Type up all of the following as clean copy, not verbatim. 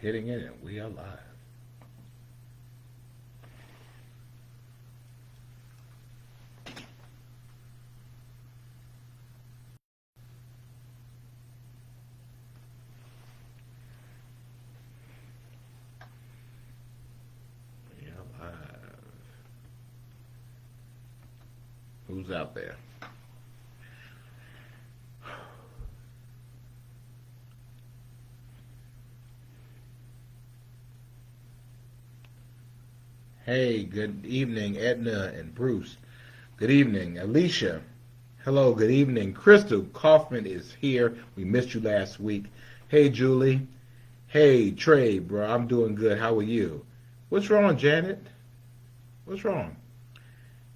hitting it, and we are live. We are live. Who's out there? Hey, good evening, Edna and Bruce. Good evening, Alicia. Hello, good evening. Crystal Kaufman is here. We missed you last week. Hey, Julie. Hey, Trey, bro. I'm doing good. How are you? What's wrong, Janet? What's wrong?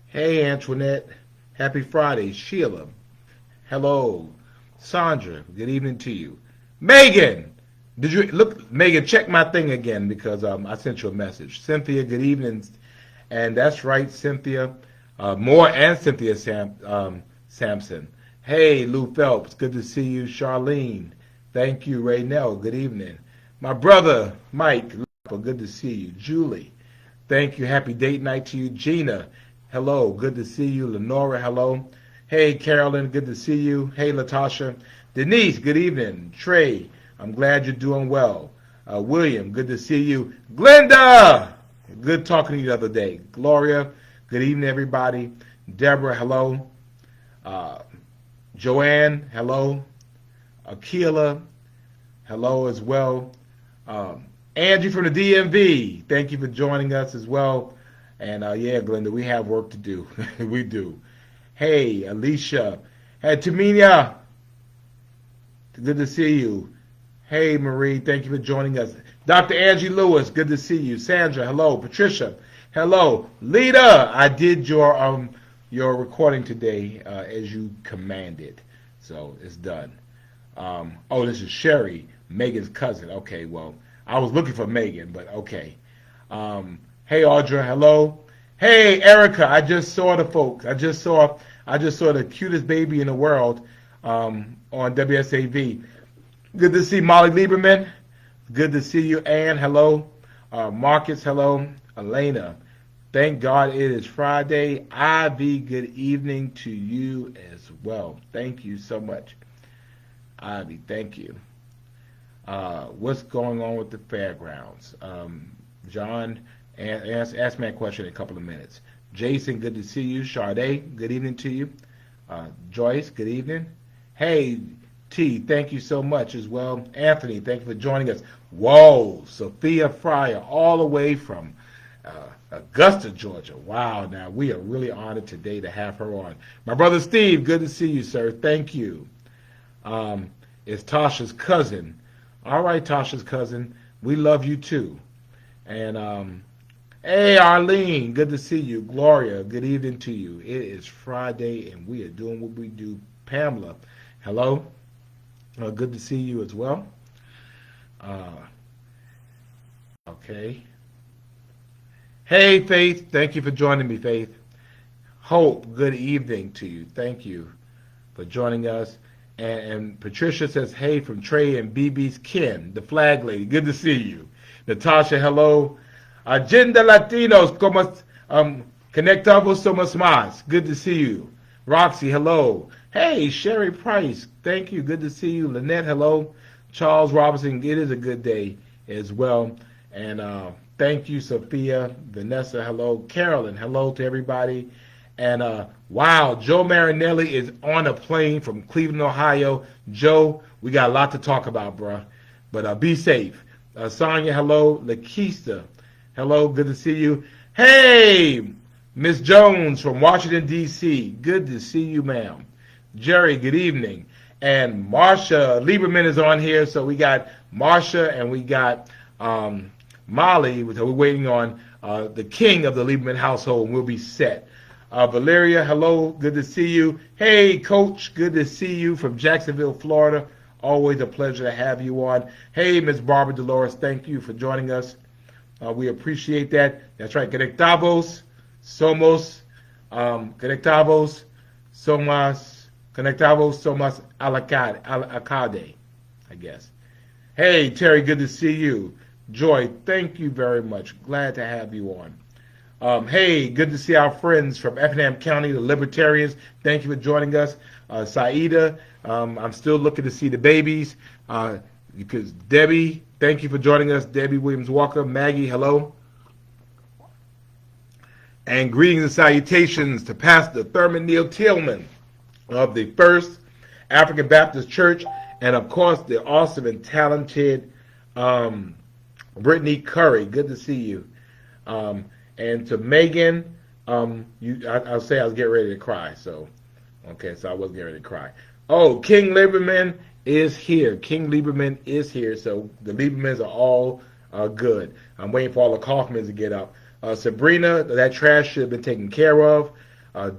Hey, Antoinette. Happy Friday. Sheila. Hello. Sandra. Good evening to you. Megan. Did you look, Megan? Check my thing again because I sent you a message. Cynthia, good evening, and that's right, Cynthia. Moore and Cynthia Sampson. Hey, Lou Phelps, good to see you. Charlene, thank you. Raynell, good evening. My brother Mike, good to see you. Julie, thank you. Happy date night to you. Gina, hello, good to see you. Lenora, hello. Hey, Carolyn, good to see you. Hey, Latasha. Denise, good evening. Trey, I'm glad you're doing well. William, good to see you. Glenda, good talking to you the other day. Gloria, good evening, everybody. Deborah, hello. Uh, Joanne, hello. Akila, hello as well. Angie from the DMV, thank you for joining us as well. And yeah, Glenda, we have work to do. We do. Hey, Alicia. Hey, Tamina, good to see you. Hey, Marie, thank you for joining us. Dr. Angie Lewis, good to see you. Sandra, hello. Patricia, hello. Lita, I did your recording today as you commanded, so it's done. Oh, this is Sherry, Megan's cousin. Okay, well, I was looking for Megan, but okay. Hey, Audra, hello. Hey, Erica, I just saw the folks. I just saw the cutest baby in the world on WSAV. Good to see Molly Lieberman. Good to see you, Ann. Hello. Marcus, hello. Elena, thank God it is Friday. Ivy, good evening to you as well. Thank you so much. Ivy, thank you. What's going on with the fairgrounds? John, ask me that question in a couple of minutes. Jason, good to see you. Sade, good evening to you. Joyce, good evening. Hey, T, thank you so much as well. Anthony, thank you for joining us. Whoa, Sophia Fryer, all the way from Augusta, Georgia. Wow, now we are really honored today to have her on. My brother Steve, good to see you, sir. Thank you. It's Tasha's cousin. All right, Tasha's cousin, we love you too. And hey, Arlene, good to see you. Gloria, good evening to you. It is Friday, and we are doing what we do. Pamela, hello. Good to see you as well. Okay. Hey, Faith. Thank you for joining me, Faith. Hope, good evening to you. Thank you for joining us. And Patricia says, hey, from Trey and BB's Ken, the flag lady. Good to see you. Natasha, hello. Agenda Latinos, como conectamos somos más. Good to see you. Roxy, hello. Hey, Sherry Price, thank you. Good to see you. Lynette, hello. Charles Robinson, it is a good day as well. And thank you, Sophia. Vanessa, hello. Carolyn, hello to everybody. And wow, Joe Marinelli is on a plane from Cleveland, Ohio. Joe, we got a lot to talk about, bruh. But be safe. Sonia, hello. Lakeista, hello. Good to see you. Hey, Miss Jones from Washington, D.C. Good to see you, ma'am. Jerry, good evening. And Marsha Lieberman is on here. So we got Marsha and we got Molly. We're waiting on the king of the Lieberman household, and we'll be set. Valeria, hello. Good to see you. Hey, Coach. Good to see you from Jacksonville, Florida. Always a pleasure to have you on. Hey, Miss Barbara Dolores, thank you for joining us. We appreciate that. That's right. Conectados, somos, conectados somos alcade, I guess. Hey, Terry, good to see you. Joy, thank you very much. Glad to have you on. Hey, good to see our friends from Effingham County, the Libertarians. Thank you for joining us. Saida, I'm still looking to see the babies. Because Debbie, thank you for joining us. Debbie Williams Walker. Maggie, hello. And greetings and salutations to Pastor Thurman Neal Tillman of the First African Baptist Church, and of course the awesome and talented Brittany Curry. Good to see you. And to Megan, I'll say I was getting ready to cry. So, okay, so I was getting ready to cry. Oh, King Lieberman is here. King Lieberman is here. So the Liebermans are all good. I'm waiting for all the Kaufmans to get up. Sabrina, that trash should have been taken care of.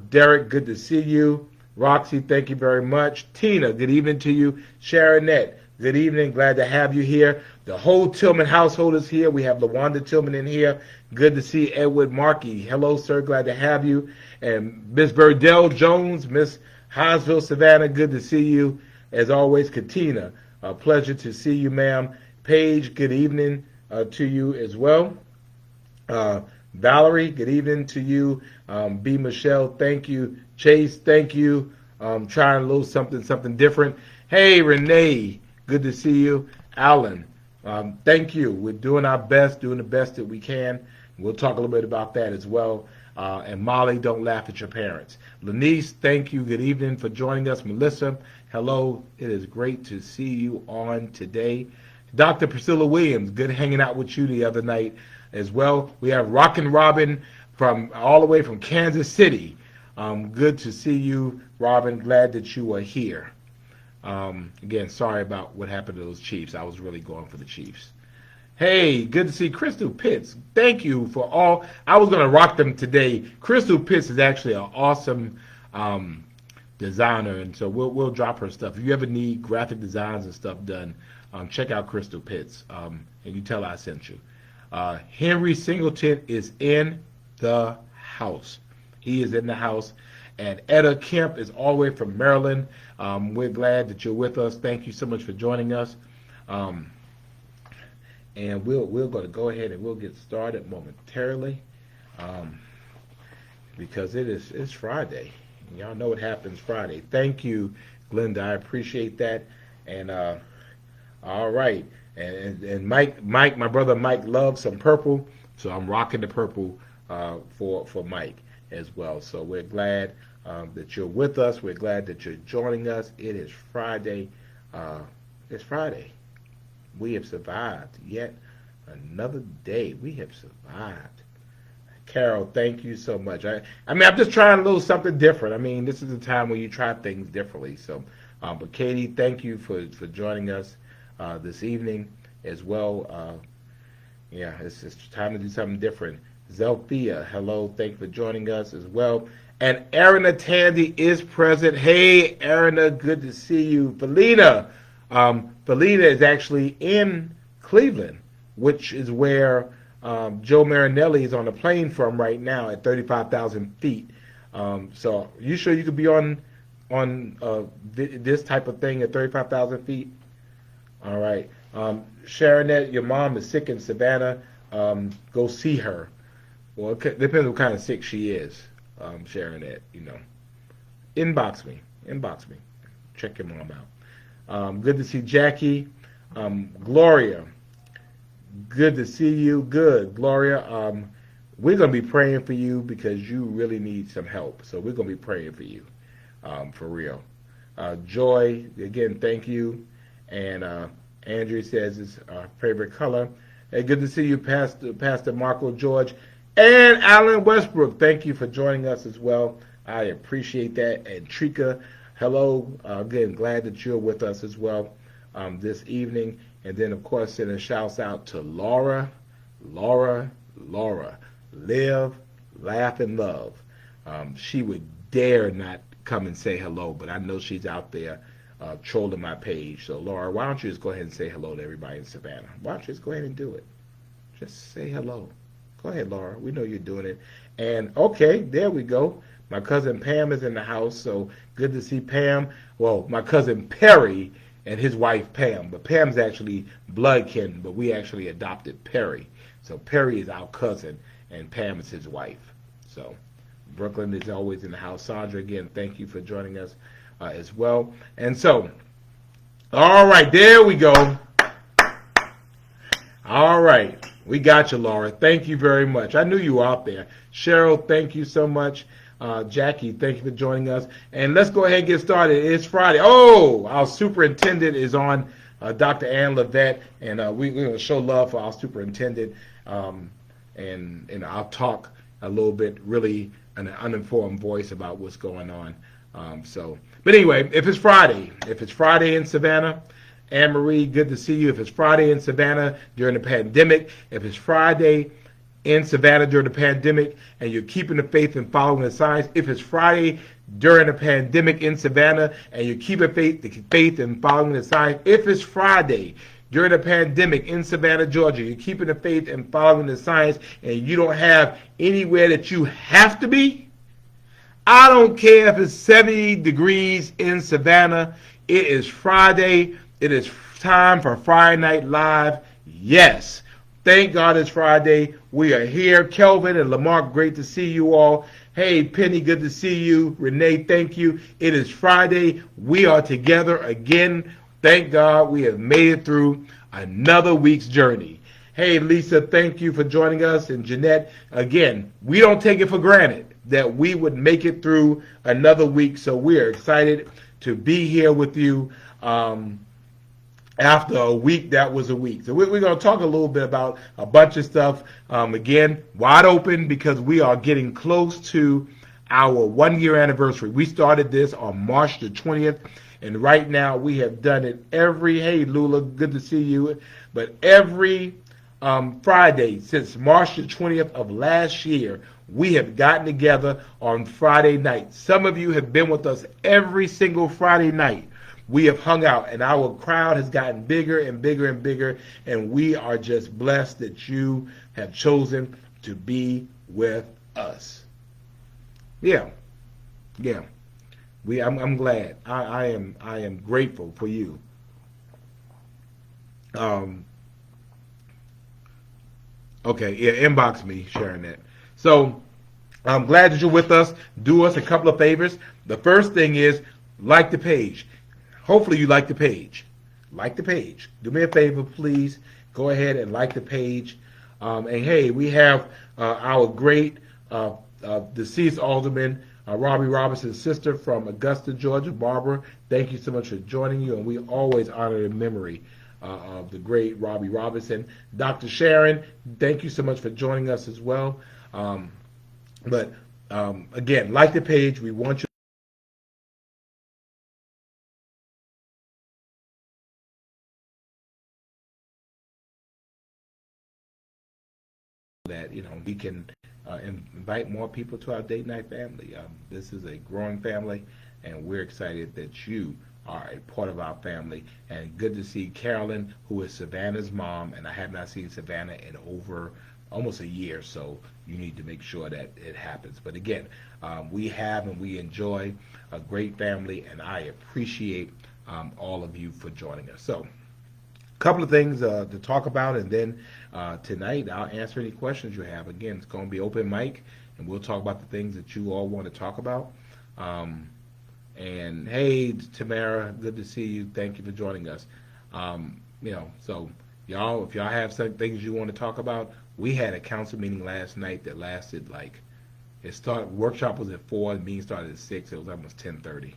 Derek, good to see you. Roxy, thank you very much. Tina, good evening to you. Sharonette, good evening. Glad to have you here. The whole Tillman household is here. We have LaWanda Tillman in here. Good to see Edward Markey. Hello, sir. Glad to have you. And Miss Burdell Jones, Miss Hinesville Savannah, good to see you. As always, Katina, a pleasure to see you, ma'am. Paige, good evening to you as well. Valerie, good evening to you. B. Michelle, thank you. Chase, thank you. Trying a little something different. Hey, Renee, good to see you. Alan, thank you. We're doing our best, doing the best that we can. We'll talk a little bit about that as well. And Molly, don't laugh at your parents. Lanice, thank you. Good evening for joining us. Melissa, hello. It is great to see you on today. Dr. Priscilla Williams, good hanging out with you the other night as well. We have Rockin' Robin from all the way from Kansas City. Good to see you, Robin. Glad that you are here. Again, sorry about what happened to those Chiefs. I was really going for the Chiefs. Hey, good to see Crystal Pitts. Thank you for all. I was going to rock them today. Crystal Pitts is actually an awesome designer, and so we'll drop her stuff. If you ever need graphic designs and stuff done, check out Crystal Pitts, and you tell her I sent you. Henry Singleton is in the house. He is in the house. And Etta Kemp is all the way from Maryland. We're glad that you're with us. Thank you so much for joining us. And we're going to go ahead and we'll get started momentarily, because it's Friday. Y'all know what happens Friday. Thank you, Glenda. I appreciate that. And all right. And Mike, my brother Mike loves some purple, so I'm rocking the purple for Mike as well. So we're glad that you're with us. We're glad that you're joining us. It is Friday. It's Friday. We have survived yet another day. We have survived. Carol, thank you so much. I mean, I'm just trying a little something different. I mean, this is a time when you try things differently. So, but Katie, thank you for joining us this evening as well. Yeah, it's time to do something different. Zelfia, hello, thank you for joining us as well. And Erina Tandy is present. Hey, Erina, good to see you. Felina, Felina is actually in Cleveland, which is where Joe Marinelli is on a plane from right now at 35,000 feet. So you sure you could be on this type of thing at 35,000 feet? All right. Sharonette, your mom is sick in Savannah. Go see her. Well, it depends what kind of sick she is, Sharonette, you know. Inbox me. Check your mom out. Good to see Jackie. Gloria, good to see you. Good, Gloria. We're going to be praying for you because you really need some help. So we're going to be praying for you, for real. Joy, again, thank you. And Andrew says it's our favorite color. Hey, good to see you, Pastor Marco George. And Alan Westbrook, thank you for joining us as well. I appreciate that. And Trika, hello. Again, glad that you're with us as well this evening. And then, of course, sending shouts out to Laura. Live, laugh, and love. She would dare not come and say hello, but I know she's out there trolling my page. So, Laura, why don't you just go ahead and say hello to everybody in Savannah? Why don't you just go ahead and do it? Just say hello. Go ahead, Laura. We know you're doing it. And, okay, there we go. My cousin Pam is in the house, so good to see Pam. Well, my cousin Perry and his wife Pam. But Pam's actually blood kin, but we actually adopted Perry. So Perry is our cousin, and Pam is his wife. So Brooklyn is always in the house. Sandra, again, thank you for joining us as well. And so, all right, there we go. All right, we got you, Laura. Thank you very much. I knew you were out there. Cheryl, thank you so much. Jackie, thank you for joining us. And let's go ahead and get started. It's Friday. Oh, our superintendent is on, Dr. Ann Levette, and we're going to show love for our superintendent. And I'll talk a little bit, really, an uninformed voice about what's going on. But anyway, if it's Friday in Savannah, Anne Marie, good to see you. If it's Friday in Savannah during the pandemic, if it's Friday in Savannah during the pandemic and you're keeping the faith and following the signs, if it's Friday during the pandemic in Savannah and you're keeping faith and following the signs, if it's Friday during the pandemic in Savannah, Georgia, you're keeping the faith and following the signs and you don't have anywhere that you have to be, I don't care if it's 70 degrees in Savannah, it is Friday. It is time for Friday Night Live. Yes. Thank God it's Friday. We are here. Kelvin and Lamar, great to see you all. Hey, Penny, good to see you. Renee, thank you. It is Friday. We are together again. Thank God we have made it through another week's journey. Hey, Lisa, thank you for joining us. And Jeanette, again, we don't take it for granted that we would make it through another week. So we are excited to be here with you. After a week, that was a week. So we're going to talk a little bit about a bunch of stuff. Again, wide open because we are getting close to our 1-year anniversary. We started this on March the 20th, and right now we have done it hey, Lula, good to see you, but every Friday since March the 20th of last year, we have gotten together on Friday night. Some of you have been with us every single Friday night. We have hung out, and our crowd has gotten bigger and bigger and bigger, and we are just blessed that you have chosen to be with us. Yeah. I'm glad. I am grateful for you. Okay, yeah, inbox me sharing that. So I'm glad that you're with us. Do us a couple of favors. The first thing is like the page. Hopefully you like the page. Like the page. Do me a favor, please. Go ahead and like the page. And hey, we have our great deceased alderman, Robbie Robinson's sister from Augusta, Georgia, Barbara. Thank you so much for joining you, and we always honor the memory of the great Robbie Robinson. Dr. Sharon, thank you so much for joining us as well. Again, like the page. We want you that we can invite more people to our date night family. This is a growing family, and we're excited that you are a part of our family. And good to see Carolyn, who is Savannah's mom, and I have not seen Savannah in over almost a year, so you need to make sure that it happens. But again, we have and we enjoy a great family, and I appreciate all of you for joining us. So a couple of things to talk about, and then tonight I'll answer any questions you have. Again, it's going to be open mic, and we'll talk about the things that you all want to talk about. And hey, Tamara, good to see you. Thank you for joining us. So y'all, if y'all have some things you want to talk about, we had a council meeting last night that lasted workshop was at 4, the meeting started at 6. It was almost 10:30.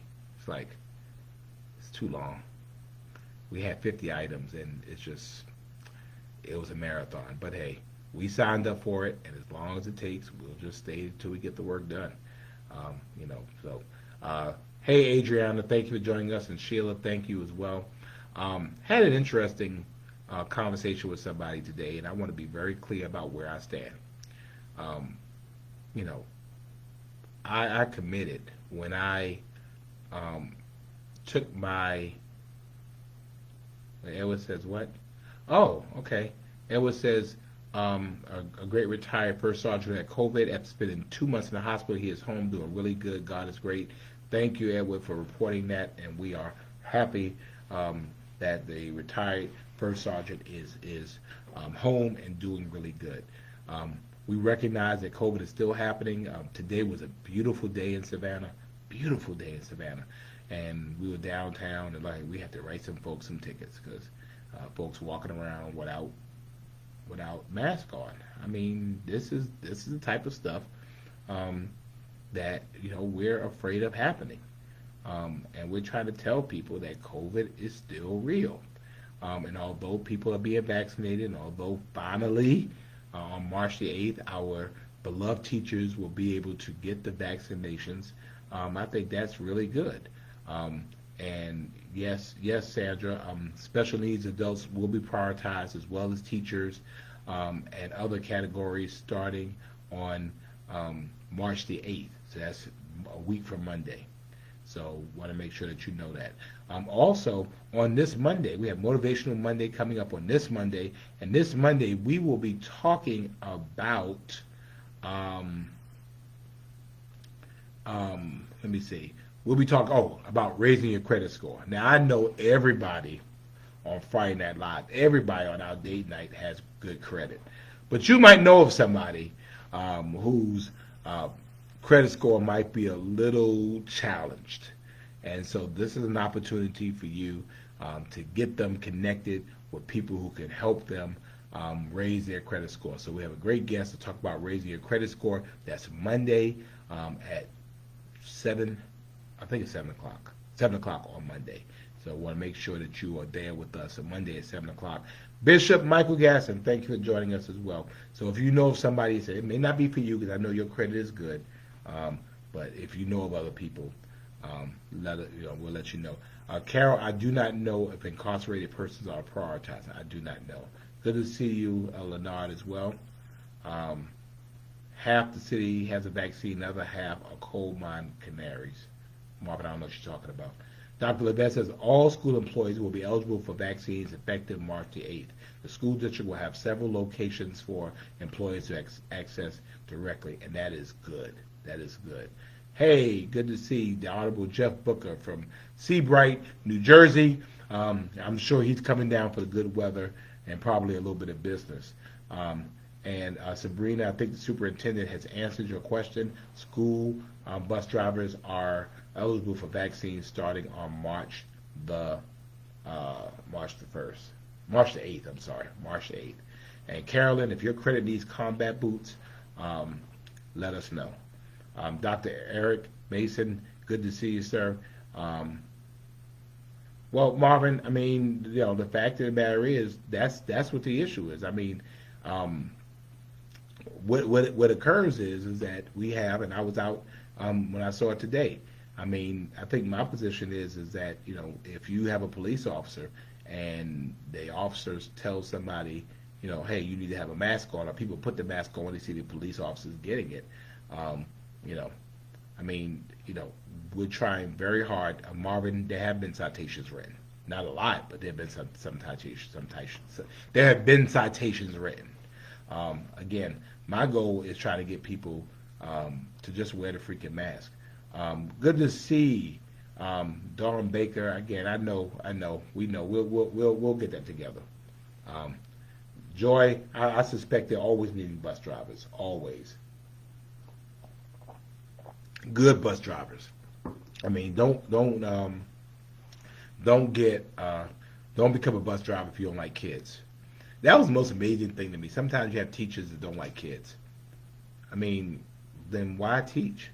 It's too long. We had 50 items, and it was a marathon. But hey, we signed up for it, and as long as it takes, we'll just stay until we get the work done. Hey, Adriana, thank you for joining us, and Sheila, thank you as well. Had an interesting conversation with somebody today, and I want to be very clear about where I stand. I committed when I took my. Edward says what? Oh, okay. Edward says a great retired first sergeant had COVID after spending 2 months in the hospital. He is home doing really good. God is great. Thank you, Edward, for reporting that, and we are happy that the retired first sergeant is home and doing really good. We recognize that COVID is still happening. Today was a beautiful day in Savannah, beautiful day in Savannah, and we were downtown and like we had to write some folks some tickets because folks walking around without mask on. I mean, this is the type of stuff that we're afraid of happening, and we're trying to tell people that COVID is still real. And although people are being vaccinated, and although finally on March the 8th our beloved teachers will be able to get the vaccinations, I think that's really good. And yes, Sandra, special needs adults will be prioritized as well as teachers and other categories starting on March the 8th. So that's a week from Monday. So want to make sure that you know that. Also, on this Monday, we have Motivational Monday coming up on this Monday. And this Monday, we will be talking about, let me see. We'll be talking, about raising your credit score. Now, I know everybody on Friday Night Live, everybody on our date night has good credit. But you might know of somebody whose credit score might be a little challenged. And so this is an opportunity for you to get them connected with people who can help them raise their credit score. So we have a great guest to talk about raising your credit score. That's Monday at 7, I think it's 7 o'clock. 7 o'clock on Monday. So I want to make sure that you are there with us on Monday at 7 o'clock. Bishop Michael Gasson, thank you for joining us as well. So if you know of somebody, say it may not be for you because I know your credit is good, but if you know of other people, we'll let you know. Carol, I do not know if incarcerated persons are prioritized. I do not know. Good to see you, Leonard, as well. Half the city has a vaccine, the other half are coal mine canaries. Marvin, I don't know what you're talking about. Dr. Levesque says all school employees will be eligible for vaccines effective March the 8th. The school district will have several locations for employees to access directly, and that is good. That is good. Hey, good to see the Honorable Jeff Booker from Seabright, New Jersey. I'm sure he's coming down for the good weather and probably a little bit of business. And Sabrina, I think the superintendent has answered your question. School bus drivers are eligible for vaccines starting on March the 8th. I'm sorry, March the 8th. And Carolyn, if your credit needs combat boots, let us know. Dr. Eric Mason, good to see you, sir. Well, Marvin, I mean, the fact of the matter is that's what the issue is. I mean, what occurs is that we have, and I was out when I saw it today. I mean, I think my position is that if you have a police officer and the officers tell somebody, hey, you need to have a mask on, or people put the mask on when they see the police officers getting it. I mean, we're trying very hard. Marvin, there have been citations written. Not a lot, but there have been some citations. There have been citations written. Again, my goal is trying to get people to just wear the freaking mask. Good to see Dawn Baker again. I know. We know. We'll get that together. Joy, I suspect they're always needing bus drivers. Always. Good bus drivers. I mean, don't become a bus driver if you don't like kids. That was the most amazing thing to me. Sometimes you have teachers that don't like kids. I mean, then why teach?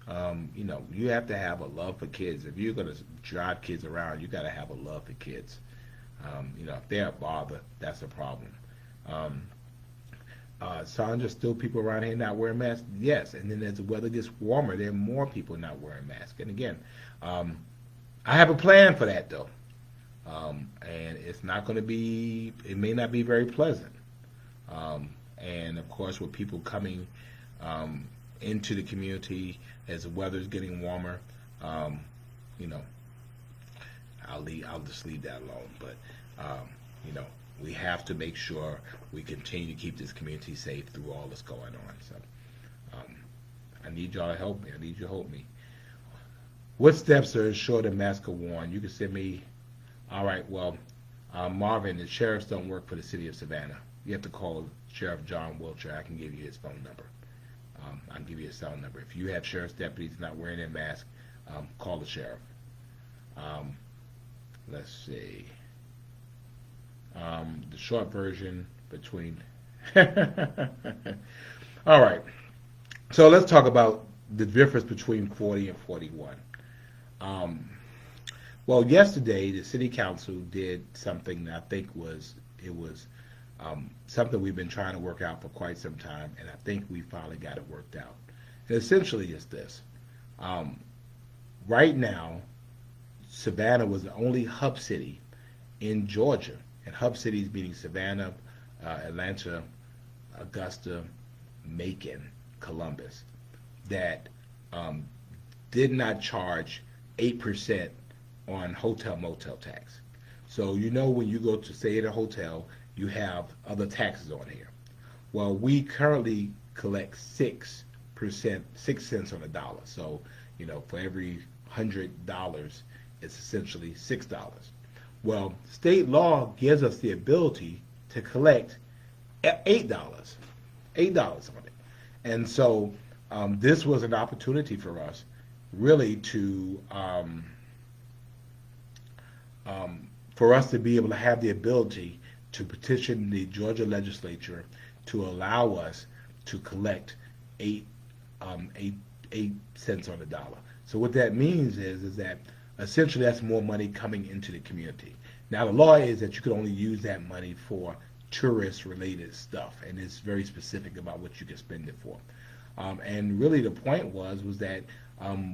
You have to have a love for kids. If you're going to drive kids around, you got to have a love for kids. If they're a bother, that's a problem. Sandra, still people around here not wearing masks? Yes, and then as the weather gets warmer, there are more people not wearing masks. And again, I have a plan for that, though. And it's not going to be, it may not be very pleasant. And of course, with people coming into the community as the weather's getting warmer, I'll just leave that alone. But, we have to make sure we continue to keep this community safe through all that's going on. So I need y'all to help me. I need you to help me. What steps are ensured that masks are worn? You can send me All right. Well, Marvin, the sheriffs don't work for the city of Savannah. You have to call Sheriff John Wiltshire. I can give you his phone number. I can give you his cell number. If you have sheriff's deputies not wearing their mask, call the sheriff. Um, let's see. The short version between. All right. So let's talk about the difference between 40 and 41. Um, well, yesterday the city council did something that I think was something we've been trying to work out for quite some time, and I think we finally got it worked out. And essentially, it's this: um, right now, Savannah was the only hub city in Georgia, and hub cities meaning Savannah, Atlanta, Augusta, Macon, Columbus, that did not charge 8% on hotel motel tax. So when you go to stay at a hotel, you have other taxes on here. Well, we currently collect 6%, 6 cents on a dollar. So for every $100, it's essentially $6. Well, state law gives us the ability to collect $8, $8 on it. And so this was an opportunity for us really for us to be able to have the ability to petition the Georgia legislature to allow us to collect 8 cents on the dollar. So what that means is that essentially that's more money coming into the community. Now the law is that you can only use that money for tourist-related stuff, and it's very specific about what you can spend it for. And really the point was that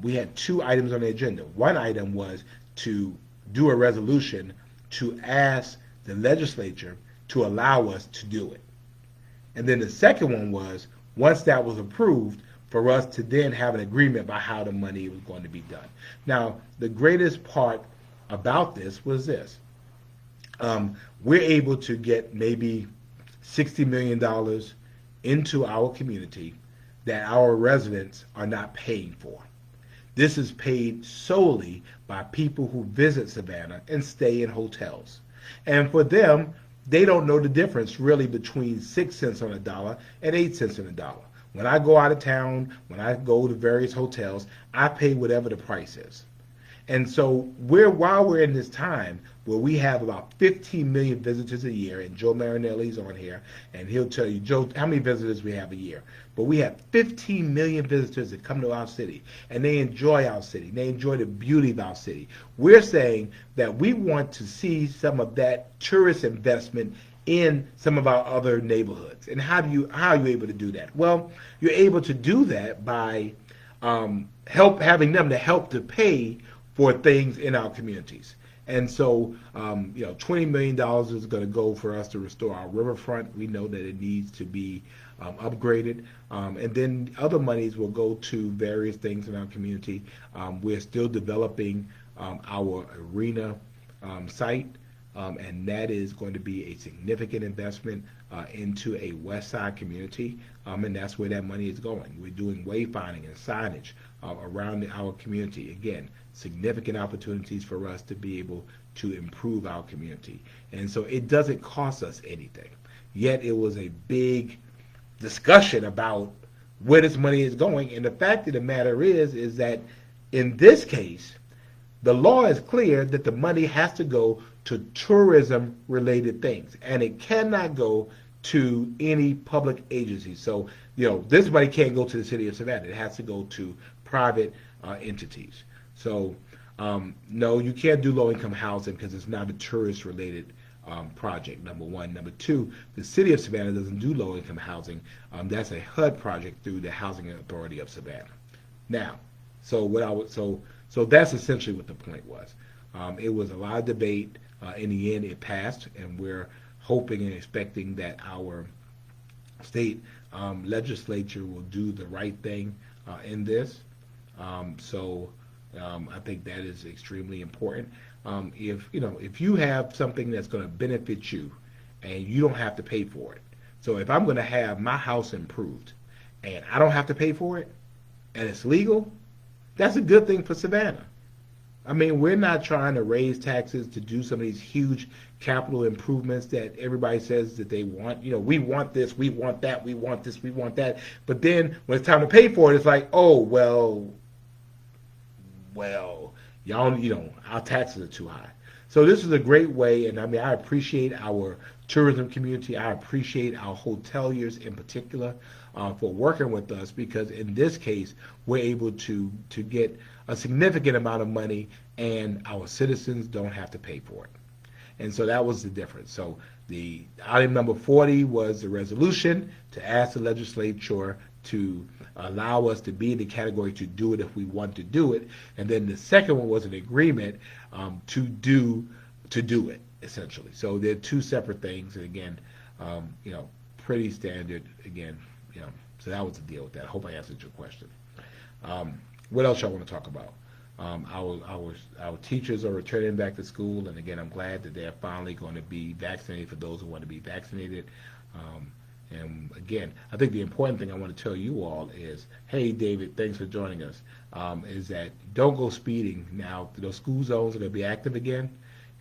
we had 2 items on the agenda. One item was to do a resolution to ask the legislature to allow us to do it. And then the second one was, once that was approved, for us to then have an agreement about how the money was going to be done. Now, the greatest part about this was this. We're able to get maybe $60 million into our community that our residents are not paying for. This is paid solely by people who visit Savannah and stay in hotels. And for them, they don't know the difference really between 6 cents on a dollar and 8 cents on a dollar. When I go out of town, when I go to various hotels, I pay whatever the price is. And so while we're in this time where we have about 15 million visitors a year, and Joe Marinelli's on here, and he'll tell you, Joe, how many visitors we have a year. But we have 15 million visitors that come to our city, and they enjoy our city. They enjoy the beauty of our city. We're saying that we want to see some of that tourist investment in some of our other neighborhoods. And how are you able to do that? Well, you're able to do that by having them to help to pay for things in our communities. And so, $20 million is going to go for us to restore our riverfront. We know that it needs to be upgraded. And then other monies will go to various things in our community. We're still developing our arena site, and that is going to be a significant investment into a West Side community, and that's where that money is going. We're doing wayfinding and signage around our community. Again, significant opportunities for us to be able to improve our community. And so it doesn't cost us anything. Yet it was a big discussion about where this money is going. And the fact of the matter is that in this case, the law is clear that the money has to go to tourism-related things, and it cannot go to any public agency. So, this money can't go to the city of Savannah. It has to go to private entities. So, no, you can't do low-income housing because it's not a tourist-related project, number one. Number two, the city of Savannah doesn't do low-income housing. That's a HUD project through the Housing Authority of Savannah. Now, so that's essentially what the point was. It was a lot of debate. In the end, it passed, and we're hoping and expecting that our state legislature will do the right thing in this. I think that is extremely important. If you have something that's going to benefit you, and you don't have to pay for it. So if I'm going to have my house improved, and I don't have to pay for it, and it's legal, that's a good thing for Savannah. I mean, we're not trying to raise taxes to do some of these huge capital improvements that everybody says that they want. You know, we want this, we want that, we want this, we want that. But then when it's time to pay for it, it's like, oh, well, y'all, our taxes are too high. So this is a great way, and I mean, I appreciate our tourism community. I appreciate our hoteliers in particular for working with us because in this case, we're able to get a significant amount of money, and our citizens don't have to pay for it. And so that was the difference. So the item number 40 was the resolution to ask the legislature to allow us to be in the category to do it if we want to do it. And then the second one was an agreement to do it, essentially. So they're two separate things. And again, pretty standard. Again, so that was the deal with that. I hope I answered your question. What else y'all want to talk about? Our teachers are returning back to school, and again, I'm glad that they're finally going to be vaccinated for those who want to be vaccinated. And again, I think the important thing I want to tell you all is, hey, David, thanks for joining us, is that don't go speeding. Now, those school zones are going to be active again,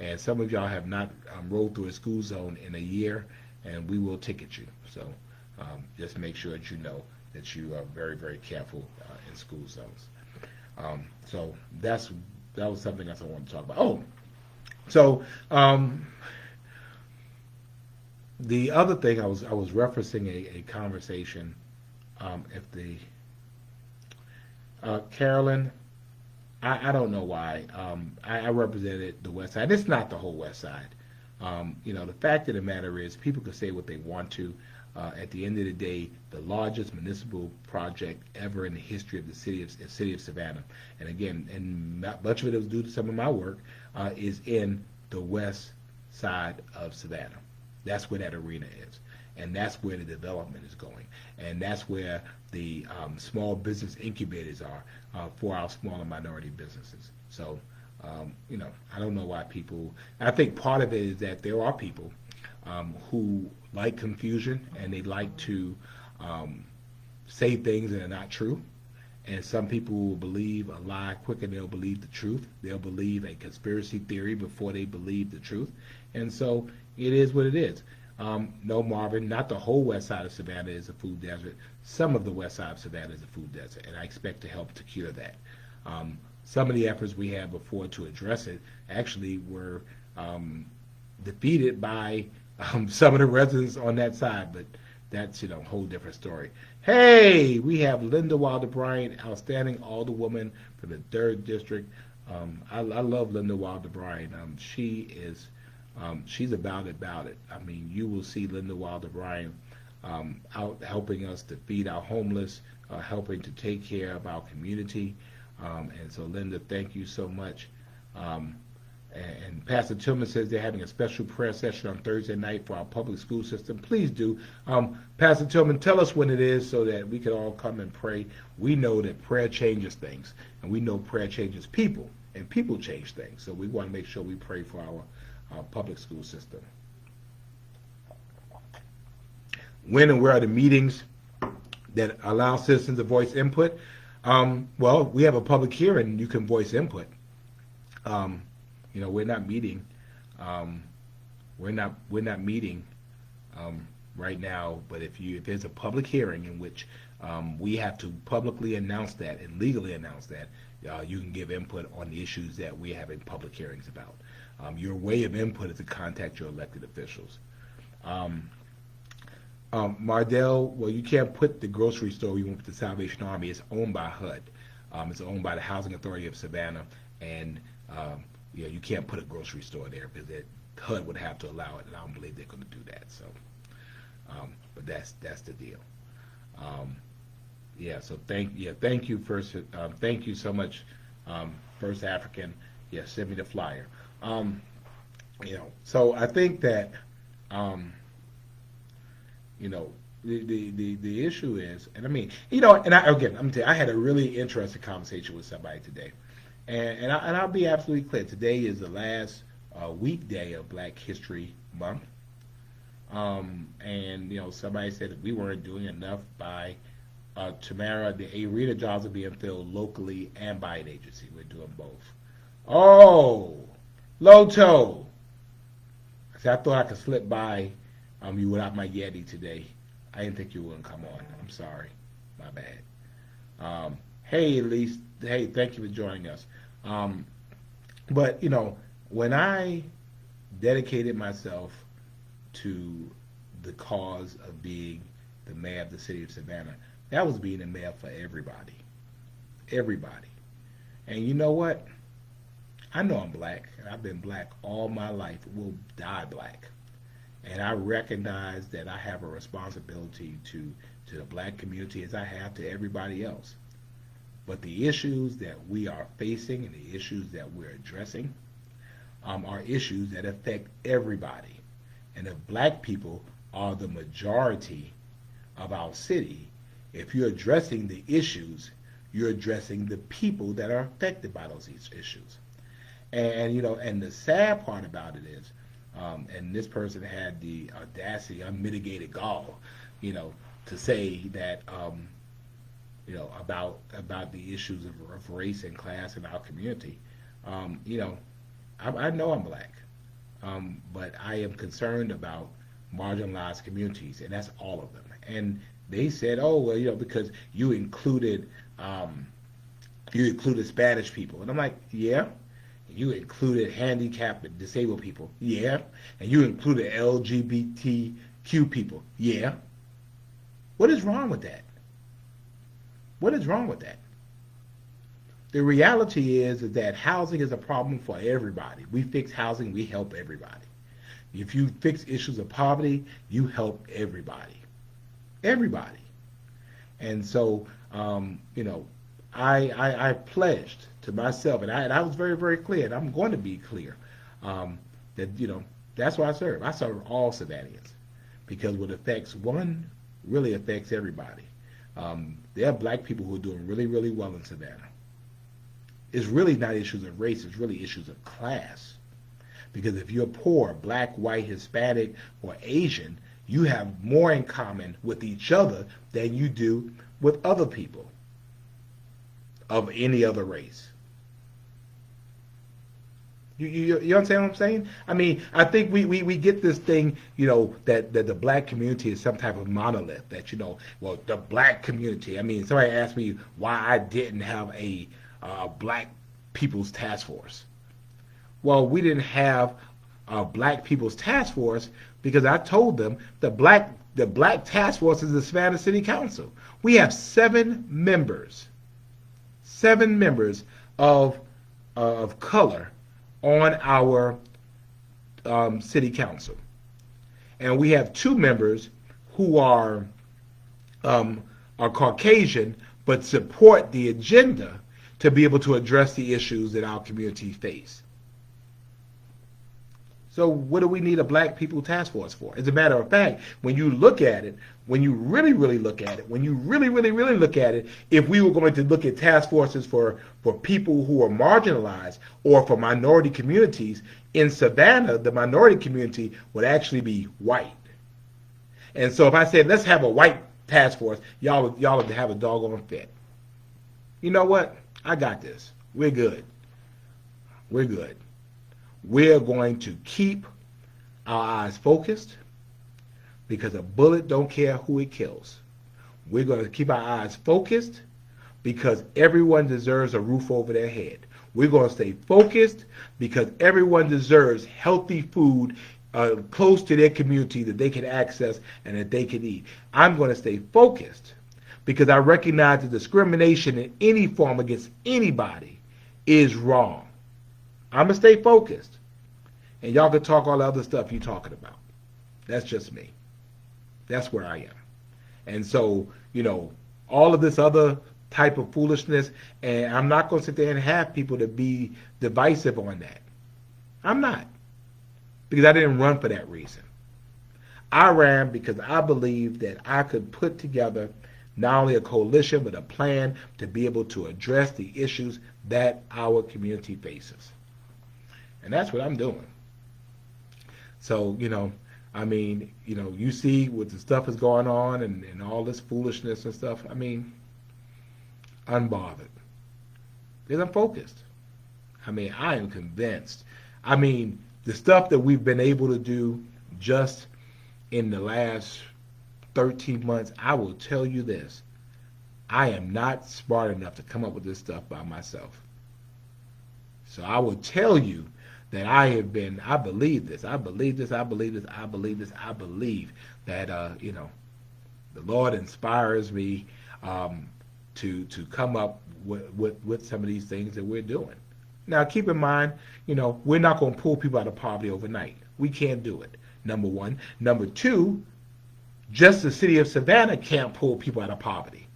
and some of y'all have not rolled through a school zone in a year, and we will ticket you. So just make sure that you know that you are very, very careful in school zones. So that was something else I wanted to talk about. Oh, so the other thing I was referencing a conversation. If the Carolyn, I don't know why. I represented the West Side. It's not the whole West Side. The fact of the matter is, people can say what they want to. At the end of the day, the largest municipal project ever in the history of the city of Savannah, and again, and much of it was due to some of my work, is in the west side of Savannah. That's where that arena is, and that's where the development is going, and that's where the small business incubators are for our smaller minority businesses. So, I don't know why people. I think part of it is that there are people who like confusion and they like to say things that are not true. And some people will believe a lie quicker than they'll believe the truth. They'll believe a conspiracy theory before they believe the truth. And so it is what it is. No, Marvin, not the whole west side of Savannah is a food desert. Some of the west side of Savannah is a food desert, and I expect to help to cure that. Some of the efforts we had before to address it actually were defeated by some of the residents on that side, but that's a whole different story. Hey, we have Linda Wilder Bryant, outstanding alderwoman for the 3rd District. I love Linda Wilder Bryant. She's about it. I mean, you will see Linda Wilder Bryant out helping us to feed our homeless, helping to take care of our community. And so, Linda, thank you so much. And Pastor Tillman says they're having a special prayer session on Thursday night for our public school system. Please do. Pastor Tillman, tell us when it is so that we can all come and pray. We know that prayer changes things, and we know prayer changes people, and people change things. So we want to make sure we pray for our public school system. When and where are the meetings that allow citizens to voice input? Well, we have a public hearing. You can voice input. We're not meeting. We're not meeting right now. But if there's a public hearing in which we have to publicly announce that and legally announce that, you can give input on the issues that we're having public hearings about. Your way of input is to contact your elected officials. Mardell, well, you can't put the grocery store you want with the Salvation Army. It's owned by HUD. It's owned by the Housing Authority of Savannah, and you can't put a grocery store there because HUD would have to allow it, and I don't believe they're going to do that. So, but that's the deal. So thank you first. Thank you so much, First African. Send me the flyer. So I think that the issue is, and I mean, I'm gonna tell you, I had a really interesting conversation with somebody today. And I'll be absolutely clear. Today is the last weekday of Black History Month. Somebody said that we weren't doing enough by Tamara. The arena jobs are being filled locally and by an agency. We're doing both. Oh, Loto. See, I thought I could slip by you without my Yeti today. I didn't think you wouldn't come on. I'm sorry. My bad. Hey, Elise. Hey, thank you for joining us. Um, but, when I dedicated myself to the cause of being the mayor of the city of Savannah, that was being the mayor for everybody. Everybody. And you know what? I know I'm black, and I've been black all my life, will die black. And I recognize that I have a responsibility to the black community as I have to everybody else. But the issues that we are facing and the issues that we're addressing are issues that affect everybody. And if black people are the majority of our city, if you're addressing the issues, you're addressing the people that are affected by those issues. And the sad part about it is, and this person had the audacity, unmitigated gall, to say that, about the issues of race and class in our community. I know I'm black, but I am concerned about marginalized communities, and that's all of them. And they said, oh, well, because you included Spanish people, and I'm like, yeah. You included handicapped and disabled people, yeah. And you included LGBTQ people, yeah. What is wrong with that? What is wrong with that? The reality is that housing is a problem for everybody. We fix housing, we help everybody. If you fix issues of poverty, you help everybody. Everybody. And so, I pledged to myself, and I was very, very clear, and I'm going to be clear, that, that's why I serve. I serve all Savannahans, because what affects one really affects everybody. There are black people who are doing really, really well in Savannah. It's really not issues of race, it's really issues of class. Because if you're poor, black, white, Hispanic, or Asian, you have more in common with each other than you do with other people of any other race. You understand what I'm saying? I mean, I think we get this thing, that the black community is some type of monolith, that, well, the black community. I mean, somebody asked me why I didn't have a black people's task force. Well, we didn't have a black people's task force because I told them the black task force is the Savannah City Council. We have 7 members of color on our city council, and we have 2 members who are Caucasian but support the agenda to be able to address the issues that our community face. So what do we need a black people task force for? As a matter of fact, when you look at it, when you really, really look at it, if we were going to look at task forces for people who are marginalized or for minority communities, in Savannah, the minority community would actually be white. And so if I said, let's have a white task force, y'all would have a doggone fit. You know what? I got this. We're good. We're going to keep our eyes focused, because a bullet don't care who it kills. We're going to keep our eyes focused because everyone deserves a roof over their head. We're going to stay focused because everyone deserves healthy food close to their community that they can access and that they can eat. I'm going to stay focused because I recognize that discrimination in any form against anybody is wrong. I'm going to stay focused. And y'all can talk all the other stuff you're talking about. That's just me. That's where I am. And so, all of this other type of foolishness, and I'm not going to sit there and have people to be divisive on that. I'm not. Because I didn't run for that reason. I ran because I believed that I could put together not only a coalition, but a plan to be able to address the issues that our community faces. And that's what I'm doing. So, you see what the stuff is going on and all this foolishness and stuff. I mean, unbothered. Because I'm focused. I mean, I am convinced. I mean, the stuff that we've been able to do just in the last 13 months, I will tell you this. I am not smart enough to come up with this stuff by myself. So I will tell you that I believe this. I believe this. I believe this. I believe this. I believe that, the Lord inspires me to come up with some of these things that we're doing. Now, keep in mind, we're not going to pull people out of poverty overnight. We can't do it, number one. Number two, just the city of Savannah can't pull people out of poverty.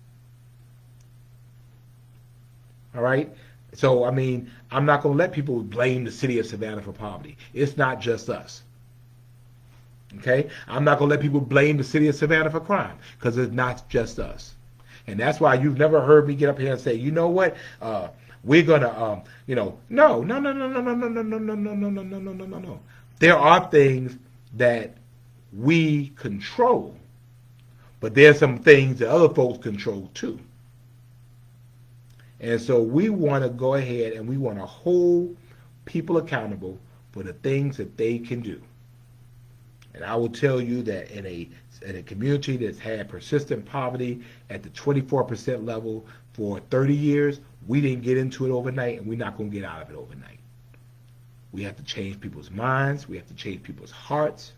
All right? So, I mean, I'm not going to let people blame the city of Savannah for poverty. It's not just us. Okay? I'm not going to let people blame the city of Savannah for crime, because it's not just us. And that's why you've never heard me get up here and say, you know what, we're going to, no. There are things that we control, but there's some things that other folks control too. And so we want to go ahead and we want to hold people accountable for the things that they can do. And I will tell you that in a community that's had persistent poverty at the 24% level for 30 years, we didn't get into it overnight, and we're not going to get out of it overnight. We have to change people's minds. We have to change people's hearts.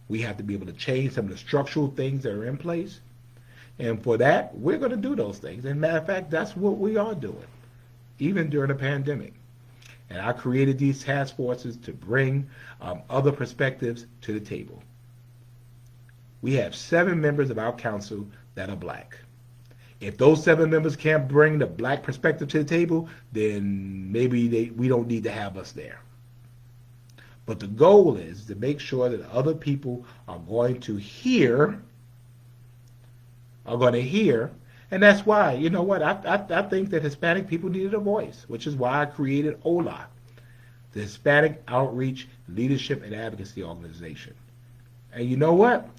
We have to be able to change some of the structural things that are in place. And for that, we're going to do those things. And matter of fact, that's what we are doing, even during the pandemic. And I created these task forces to bring other perspectives to the table. We have 7 members of our council that are black. If those 7 members can't bring the black perspective to the table, then maybe we don't need to have us there. But the goal is to make sure that other people are going to hear, and that's why, you know what, I think that Hispanic people needed a voice, which is why I created HOLA, the Hispanic Outreach, Leadership, and Advocacy Organization. And you know what?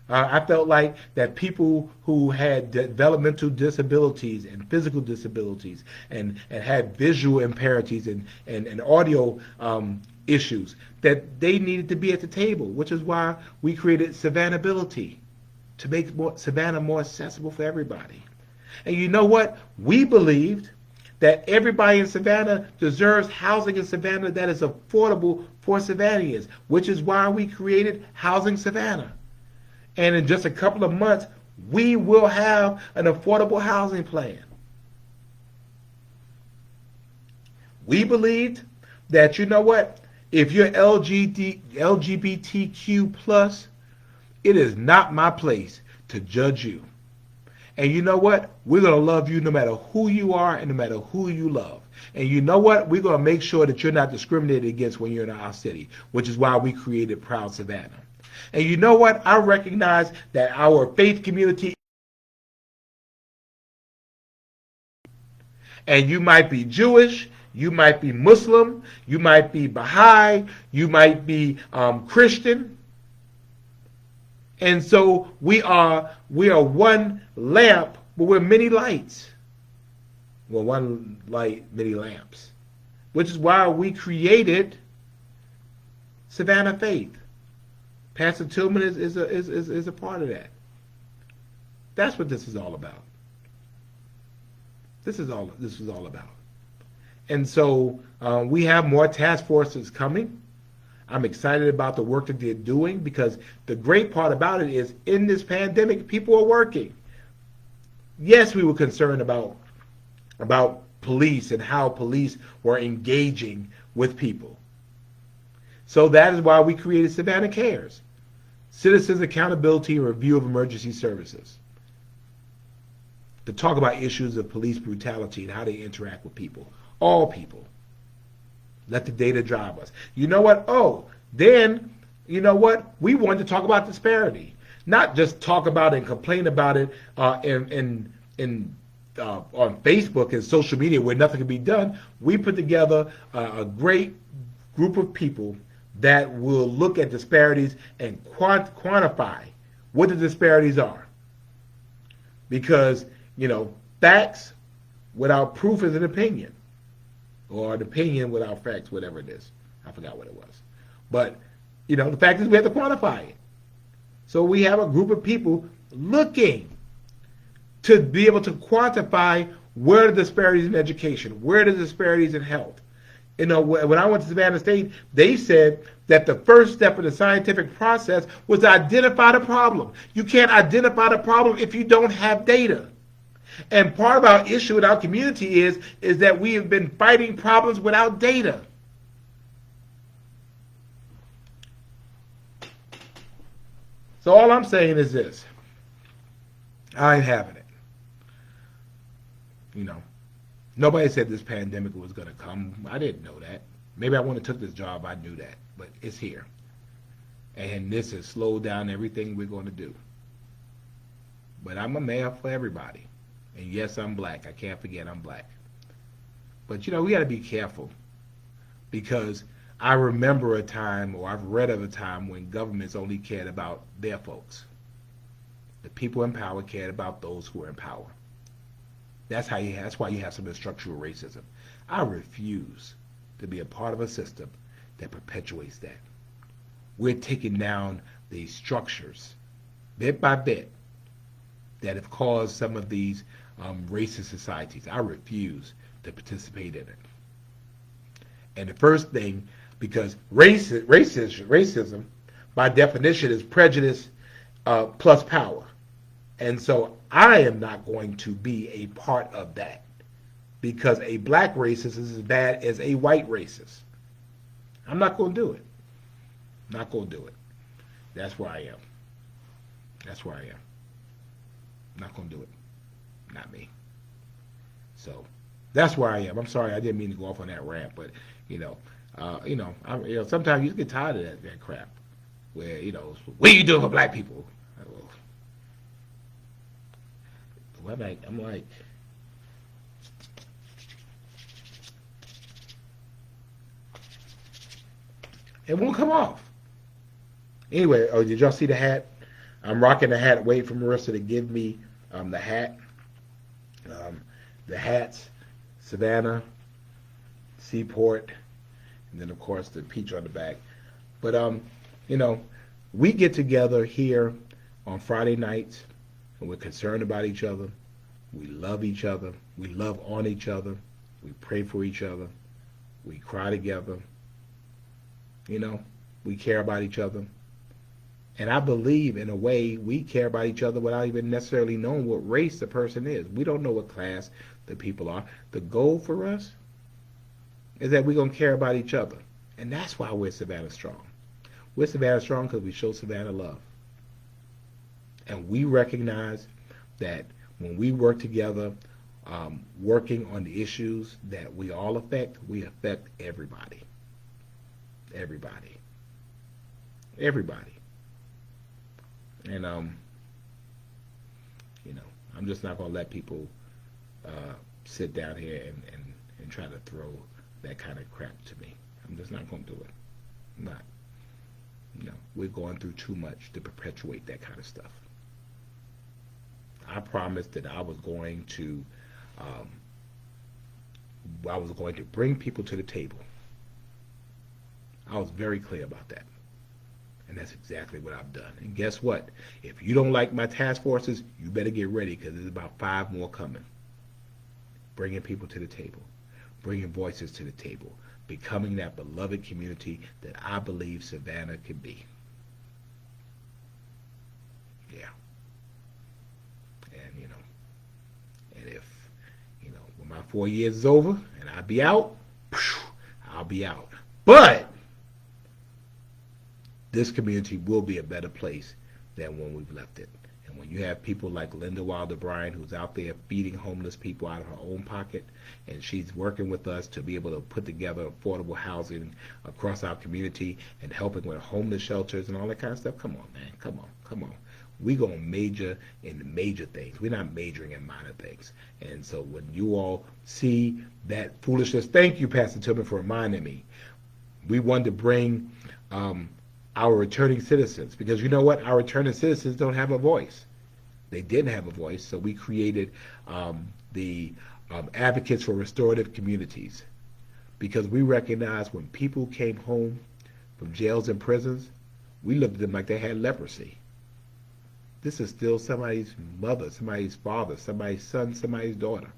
I felt like that people who had developmental disabilities and physical disabilities and had visual impairments and audio issues, that they needed to be at the table, which is why we created Savannahability, to make Savannah more accessible for everybody. And you know what? We believed that everybody in Savannah deserves housing in Savannah that is affordable for Savannahans, which is why we created Housing Savannah. And in just a couple of months, we will have an affordable housing plan. We believed that, you know what, if you're LGBTQ+, it is not my place to judge you. And you know what? We're going to love you no matter who you are and no matter who you love. And you know what? We're going to make sure that you're not discriminated against when you're in our city, which is why we created Proud Savannah. And you know what? I recognize that our faith community, and you might be Jewish, you might be Muslim, you might be Baha'i, you might be Christian. And so we are one lamp, but we're many lights. Well, one light, many lamps. Which is why we created Savannah Faith. Pastor Tillman is a part of that. That's what this is all about. This is all about. And so we have more task forces coming. I'm excited about the work that they're doing, because the great part about it is in this pandemic, people are working. Yes, we were concerned about police and how police were engaging with people. So that is why we created Savannah Cares, Citizens Accountability and Review of Emergency Services, to talk about issues of police brutality and how they interact with people, all people. Let the data drive us. You know what? Then, you know what? We wanted to talk about disparity. Not just talk about it and complain about it on Facebook and social media where nothing can be done. We put together a great group of people that will look at disparities and quantify what the disparities are. Because, facts without proof is an opinion. or an opinion without facts, whatever it is. I forgot what it was. But, the fact is we have to quantify it. So we have a group of people looking to be able to quantify where are the disparities in education, where are the disparities in health. When I went to Savannah State, they said that the first step in the scientific process was to identify the problem. You can't identify the problem if you don't have data. And part of our issue in our community is that we have been fighting problems without data. So all I'm saying is this. I ain't having it. Nobody said this pandemic was going to come. I didn't know that. Maybe I wouldn't have took this job. I knew that. But it's here. And this has slowed down everything we're going to do. But I'm a mayor for everybody. And yes, I'm black. I can't forget I'm black. But, we got to be careful. Because I remember a time, or I've read of a time, when governments only cared about their folks. The people in power cared about those who are in power. That's why you have some of the structural racism. I refuse to be a part of a system that perpetuates that. We're taking down these structures, bit by bit, that have caused some of these racist societies. I refuse to participate in it. And the first thing, because racism, by definition, is prejudice plus power. And so I am not going to be a part of that, because a black racist is as bad as a white racist. I'm not going to do it. Not going to do it. That's where I am. That's where I am. Not going to do it. Not me. So that's where I am. I'm sorry, I didn't mean to go off on that rant, but sometimes you get tired of that crap. Where what are you doing for black people? I'm like, it won't come off. Anyway, did y'all see the hat? I'm rocking the hat. Waiting for Marissa to give me the hat. The hats, Savannah, Seaport, and then of course the peach on the back. But we get together here on Friday nights, and we're concerned about each other. We love each other. We love on each other. We pray for each other. We cry together. We care about each other. And I believe, in a way, we care about each other without even necessarily knowing what race the person is. We don't know what class the people are. The goal for us is that we're going to care about each other. And that's why we're Savannah Strong. We're Savannah Strong because we show Savannah love. And we recognize that when we work together, working on the issues that we all affect, we affect everybody. Everybody. Everybody. And, I'm just not going to let people sit down here and try to throw that kind of crap to me. I'm just not going to do it. I'm not. We're going through too much to perpetuate that kind of stuff. I promised that I was going to bring people to the table. I was very clear about that. And that's exactly what I've done. And guess what? If you don't like my task forces, you better get ready, because there's about 5 more coming. Bringing people to the table. Bringing voices to the table. Becoming that beloved community that I believe Savannah can be. Yeah. And if, when my 4 years is over and I be out, I'll be out. But this community will be a better place than when we've left it. And when you have people like Linda Wilder Bryan, who's out there feeding homeless people out of her own pocket, and she's working with us to be able to put together affordable housing across our community and helping with homeless shelters and all that kind of stuff, come on, man, come on. We're going to major in the major things. We're not majoring in minor things. And so when you all see that foolishness, thank you, Pastor Tillman, for reminding me. We wanted to bring our returning citizens, because you know what? Our returning citizens don't have a voice. They didn't have a voice, so we created the Advocates for Restorative Communities, because we recognize when people came home from jails and prisons, we looked at them like they had leprosy. This is still somebody's mother, somebody's father, somebody's son, somebody's daughter.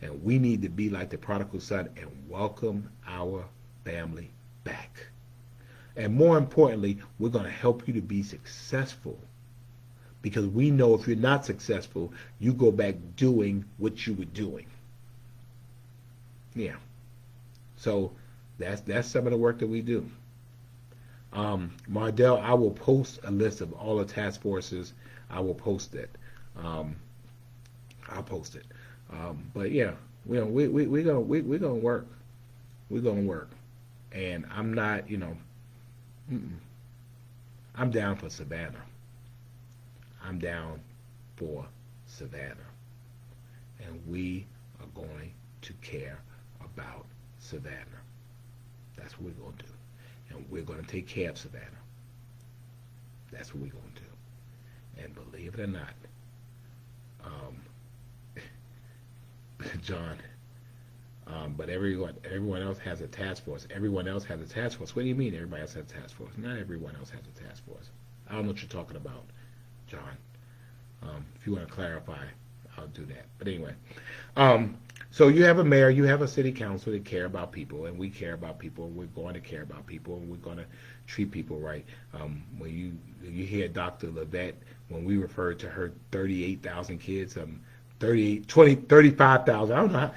And we need to be like the prodigal son and welcome our family back. And more importantly, we're going to help you to be successful. Because we know if you're not successful, you go back doing what you were doing. Yeah. So that's some of the work that we do. Mardell, I will post a list of all the task forces. I will post it. I'll post it. But yeah, we're gonna work. We're gonna work. And I'm not, I'm down for Savannah. I'm down for Savannah. And we are going to care about Savannah. That's what we're going to do. And we're going to take care of Savannah. That's what we're going to do. And believe it or not, John, but everyone else has a task force. Everyone else has a task force. What do you mean everybody else has a task force? Not everyone else has a task force. I don't know what you're talking about, John. If you want to clarify, I'll do that. But anyway, so you have a mayor, you have a city council that care about people, and we care about people, and we're going to care about people, and we're going to treat people right. When you hear Dr. Levette, when we referred to her 38,000 kids, 35,000, I don't know how.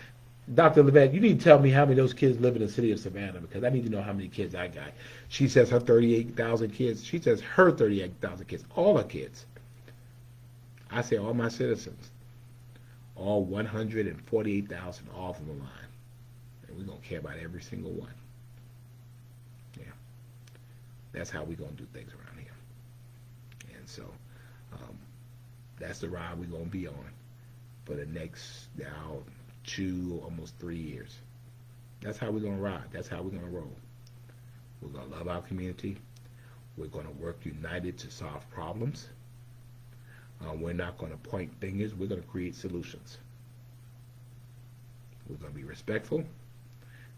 Dr. Levette, you need to tell me how many of those kids live in the city of Savannah, because I need to know how many kids I got. She says her 38,000 kids. She says her 38,000 kids, all her kids. I say all my citizens, all 148,000 off of the line. And we're going to care about every single one. Yeah. That's how we're going to do things around here. And so that's the ride we're going to be on for the next now 2, almost 3 years. That's how we're going to ride. That's how we're going to roll. We're going to love our community. We're going to work united to solve problems. We're not going to point fingers. We're going to create solutions. We're going to be respectful.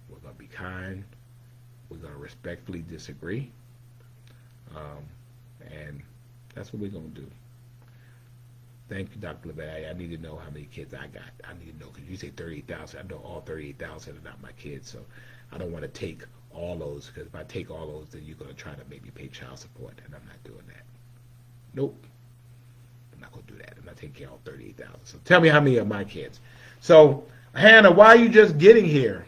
We're going to be kind. We're going to respectfully disagree. And that's what we're going to do. Thank you, Dr. Levette. I need to know how many kids I got. I need to know, because you say 38,000. I know all 38,000 are not my kids, so I don't want to take all those, because if I take all those, then you're going to try to make me pay child support, and I'm not doing that. Nope. I'm not going to do that. I'm not taking care of all 38,000. So tell me how many are my kids. So, Hannah, why are you just getting here?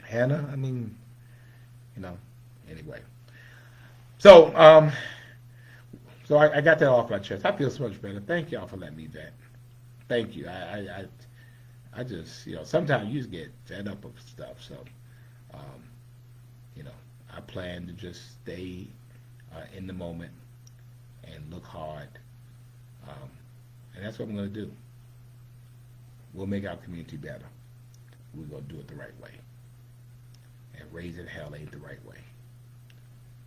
Hannah, I mean, anyway. So, So I got that off my chest. I feel so much better. Thank y'all for letting me vent. Thank you. I just, sometimes you just get fed up with stuff. So, I plan to just stay in the moment and look hard. And that's what I'm going to do. We'll make our community better. We're going to do it the right way. And raising hell ain't the right way.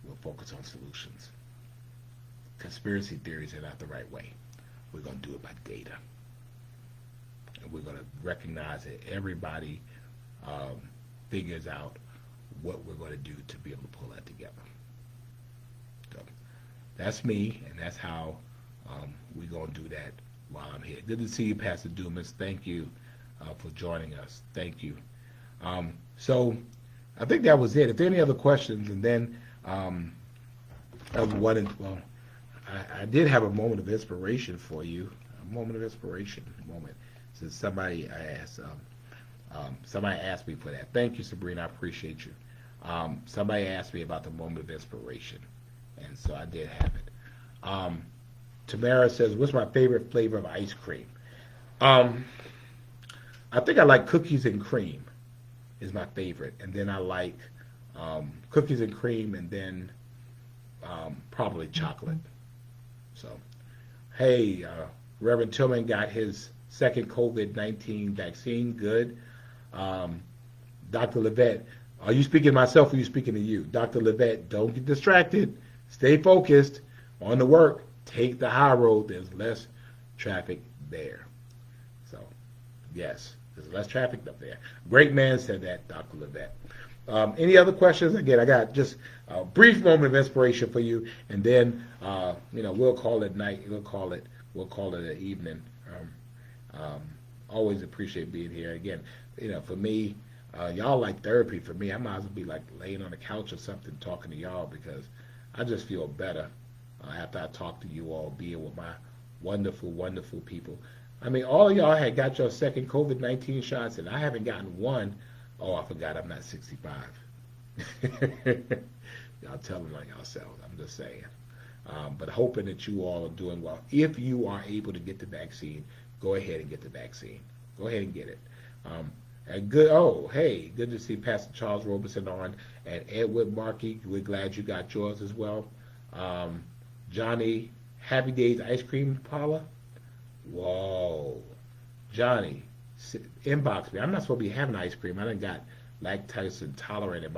We'll focus on solutions. Conspiracy theories are not the right way. We're going to do it by data. And we're going to recognize that everybody figures out what we're going to do to be able to pull that together. So that's me, and that's how we're going to do that while I'm here. Good to see you, Pastor Dumas. Thank you for joining us. Thank you. So I think that was it. If there are any other questions, and then I did have a moment of inspiration for you. A moment of inspiration. Since somebody asked me for that. Thank you, Sabrina. I appreciate you. Somebody asked me about the moment of inspiration, and so I did have it. Tamara says, "What's my favorite flavor of ice cream?" I think I like cookies and cream is my favorite, and then I like cookies and cream, and then probably chocolate. So, hey, Reverend Tillman got his second COVID-19 vaccine. Good. Dr. Levette, are you speaking to myself or are you speaking to you? Dr. Levette, don't get distracted. Stay focused on the work. Take the high road. There's less traffic there. So, yes, There's less traffic up there. Great man said that, Dr. Levette. Any other questions? Again, I got just a brief moment of inspiration for you, and then we'll call it night. We'll call it an evening. Always appreciate being here. Again, for me, y'all like therapy. For me, I might as well be like laying on the couch or something talking to y'all, because I just feel better after I talk to you all, being with my wonderful, wonderful people. I mean, all of y'all had got your second COVID-19 shots, and I haven't gotten one. Oh, I forgot I'm not 65. Y'all tell them like yourselves. I'm just saying. But hoping that you all are doing well. If you are able to get the vaccine, go ahead and get the vaccine. Go ahead and get it. And good. Oh, hey, good to see Pastor Charles Robeson on, and Edward Markey. We're glad you got yours as well. Johnny, Happy Days ice cream parlor. Whoa, Johnny, inbox me. I'm not supposed to be having ice cream. I done got lactose intolerant in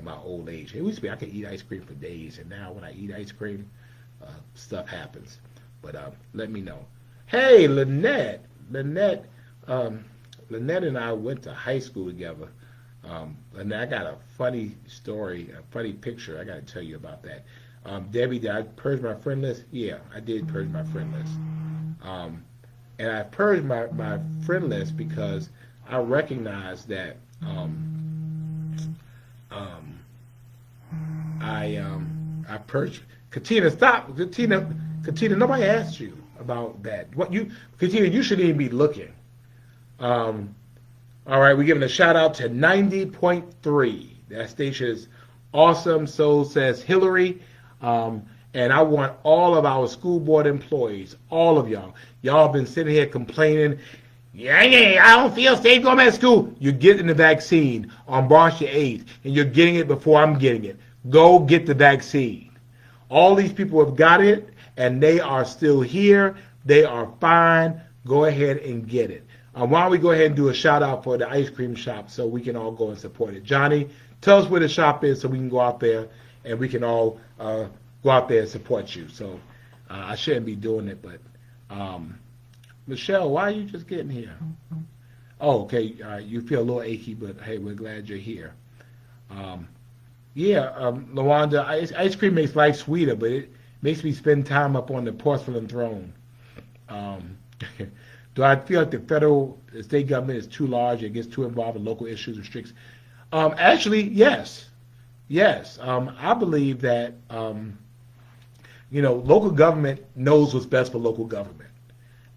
my old age. It used to be I could eat ice cream for days, and now when I eat ice cream, stuff happens. But let me know. Hey, Lynette and I went to high school together. And I got a funny story, a funny picture. I got to tell you about that. Debbie, did I purge my friend list? Yeah, I did purge my friend list. And I purged my friend list because I recognized that I purged. Katina, stop. Katina, nobody asked you about that. Katina, you shouldn't even be looking. All right, we're giving a shout out to 90.3. That station is awesome. So says Hillary. And I want all of our school board employees, all of y'all. Y'all have been sitting here complaining, yeah, I don't feel safe going back to school. You're getting the vaccine on March the 8th, and you're getting it before I'm getting it. Go get the vaccine. All these people have got it, and they are still here. They are fine. Go ahead and get it. Why don't we go ahead and do a shout out for the ice cream shop so we can all go and support it. Johnny, tell us where the shop is so we can go out there and we can all go out there and support you. So I shouldn't be doing it, but Michelle, why are you just getting here? Oh, okay. You feel a little achy, but hey, we're glad you're here. Lawanda, ice cream makes life sweeter, but it makes me spend time up on the porcelain throne. Do I feel like the state government is too large and gets too involved in local issues, restricts? Actually, yes. Yes. I believe that, local government knows what's best for local government.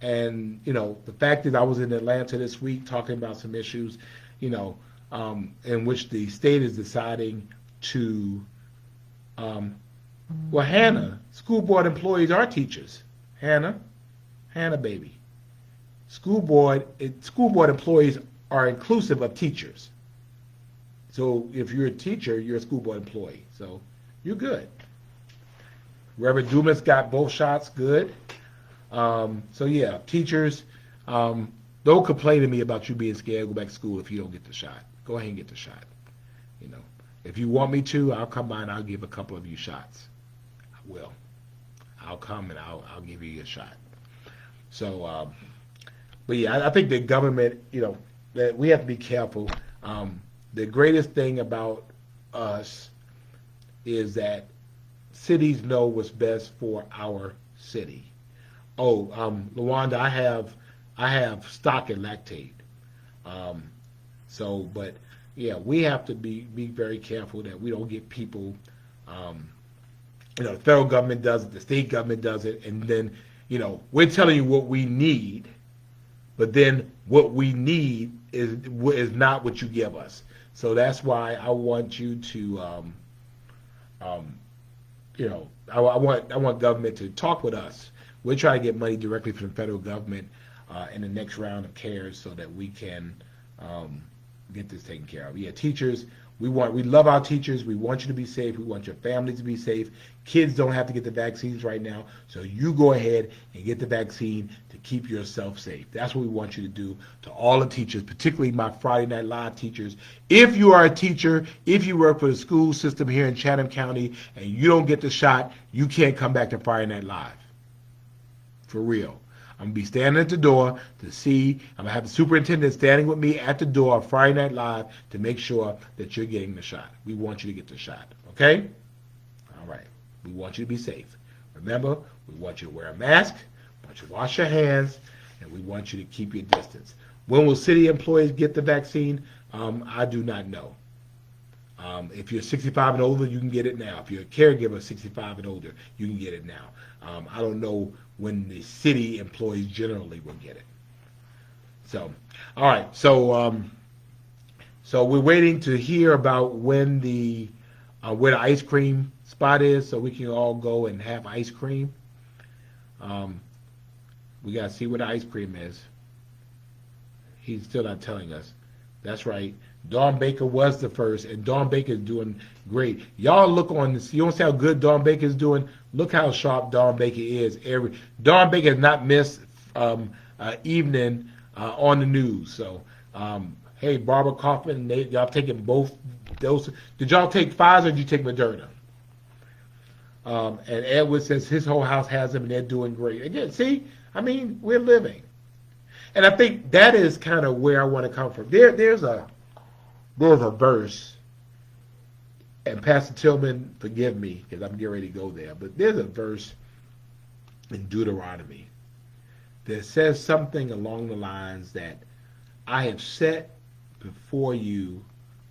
And, the fact that I was in Atlanta this week talking about some issues, in which the state is deciding to, Hannah, school board employees are teachers. Hannah baby. School board employees are inclusive of teachers. So if you're a teacher, you're a school board employee. So you're good. Reverend Dumas got both shots, good. Teachers, don't complain to me about you being scared. Go back to school if you don't get the shot. Go ahead and get the shot. If you want me to, I'll come by and I'll give a couple of you shots. I will. I'll come and I'll give you a shot. So, I think the government, that we have to be careful. The greatest thing about us is that cities know what's best for our city. Lawanda, I have stock in Lactate. We have to be very careful that we don't get people, the federal government does it, the state government does it, and then, we're telling you what we need, but then what we need is not what you give us. So that's why I want you to, I want government to talk with us. We're trying to get money directly from the federal government in the next round of CARES so that we can get this taken care of. Yeah, teachers, we love our teachers. We want you to be safe. We want your family to be safe. Kids don't have to get the vaccines right now, so you go ahead and get the vaccine to keep yourself safe. That's what we want you to do to all the teachers, particularly my Friday Night Live teachers. If you are a teacher, if you work for the school system here in Chatham County and you don't get the shot, you can't come back to Friday Night Live. For real. I'm going to be standing at the door to see. I'm going to have the superintendent standing with me at the door of Friday Night Live to make sure that you're getting the shot. We want you to get the shot, okay? All right. We want you to be safe. Remember, we want you to wear a mask, we want you to wash your hands, and we want you to keep your distance. When will city employees get the vaccine? I do not know. If you're 65 and older, you can get it now. If you're a caregiver 65 and older, you can get it now. I don't know when the city employees generally will get it. So, all right. So we're waiting to hear about when where the ice cream spot is, so we can all go and have ice cream. We gotta see where the ice cream is. He's still not telling us. That's right. Dawn Baker was the first, and Dawn Baker is doing great. Y'all look on this. You don't see how good Dawn Baker is doing? Look how sharp Dawn Baker is. Dawn Baker has not missed evening on the news. So, hey, Barbara Kaufman, y'all taking both those. Did y'all take Pfizer or did you take Moderna? And Edward says his whole house has them and they're doing great. Again, see, I mean, we're living. And I think that is kind of where I want to come from. There's a verse, and Pastor Tillman, forgive me because I'm getting ready to go there, but there's a verse in Deuteronomy that says something along the lines that I have set before you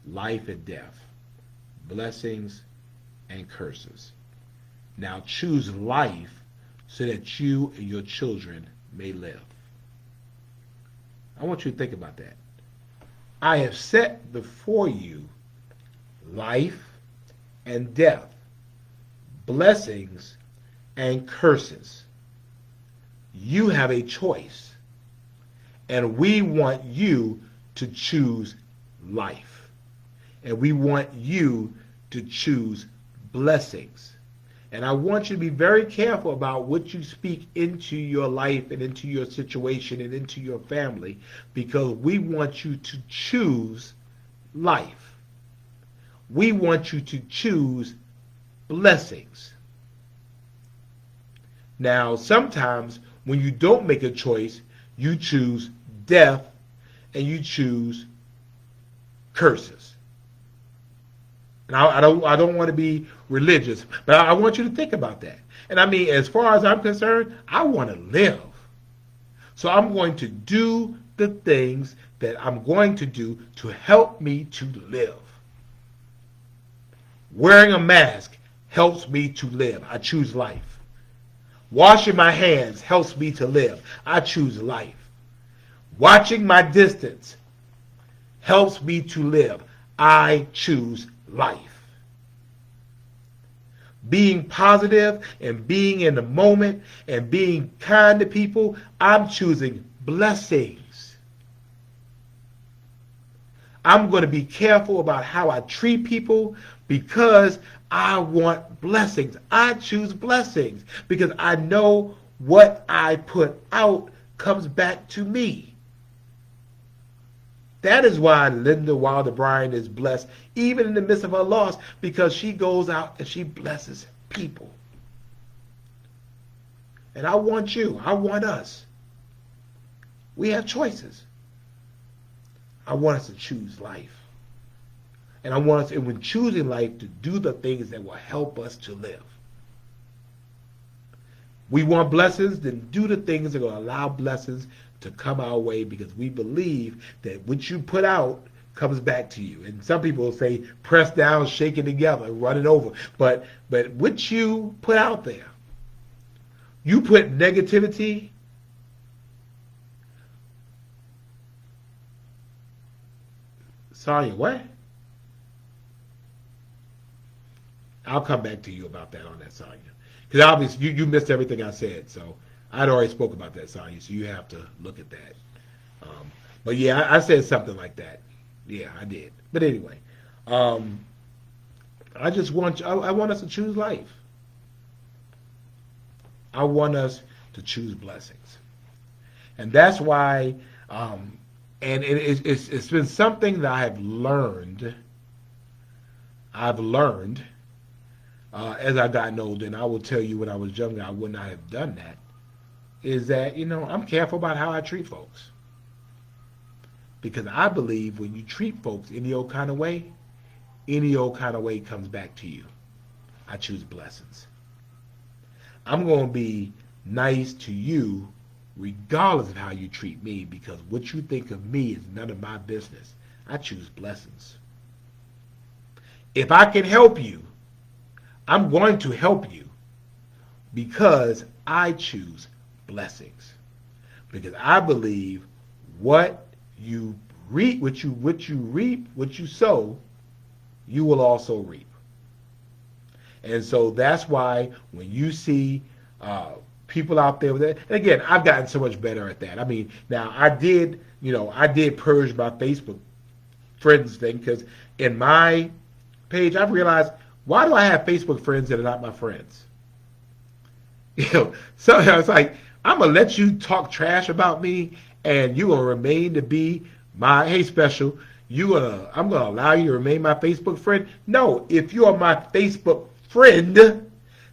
life and death, blessings and curses. Now choose life so that you and your children may live. I want you to think about that. I have set before you life and death, blessings and curses. You have a choice, and we want you to choose life, and we want you to choose blessings. And I want you to be very careful about what you speak into your life and into your situation and into your family, because we want you to choose life. We want you to choose blessings. Now, sometimes when you don't make a choice, you choose death and you choose curses. And I don't want to be religious, but I want you to think about that. And I mean, as far as I'm concerned, I want to live. So I'm going to do the things that I'm going to do to help me to live. Wearing a mask helps me to live. I choose life. Washing my hands helps me to live. I choose life. Watching my distance helps me to live. I choose life. Being positive and being in the moment and being kind to people, I'm choosing blessings. I'm going to be careful about how I treat people because I want blessings. I choose blessings because I know what I put out comes back to me. That is why Linda Wilder Bryan is blessed, even in the midst of her loss, because she goes out and she blesses people. And I want you, I want us. We have choices. I want us to choose life. And I want us, and when choosing life, to do the things that will help us to live. We want blessings, then do the things that will allow blessings to come our way, because we believe that what you put out comes back to you. And some people will say, press down, shake it together, run it over. But what you put out there, you put negativity, sorry, what? I'll come back to you about that on that, Sonya. Because obviously you missed everything I said, so I'd already spoke about that, Sonya, so you have to look at that. But yeah, I said something like that. Yeah, I did. But anyway, I just want I want us to choose life. I want us to choose blessings, and that's why. And it's been something that I've learned. As I've gotten older, and I will tell you, when I was younger, I would not have done that. is that, I'm careful about how I treat folks. Because I believe when you treat folks any old kind of way comes back to you. I choose blessings. I'm going to be nice to you regardless of how you treat me, because what you think of me is none of my business. I choose blessings. If I can help you, I'm going to help you because I choose blessings. Because I believe what you reap, what you sow, you will also reap. And so that's why when you see people out there with that, and again, I've gotten so much better at that. I mean, now I did purge my Facebook friends thing, because in my page, I've realized, why do I have Facebook friends that are not my friends? So it's like, I'm gonna let you talk trash about me, and you gonna remain to be my special. I'm gonna allow you to remain my Facebook friend? No, if you are my Facebook friend,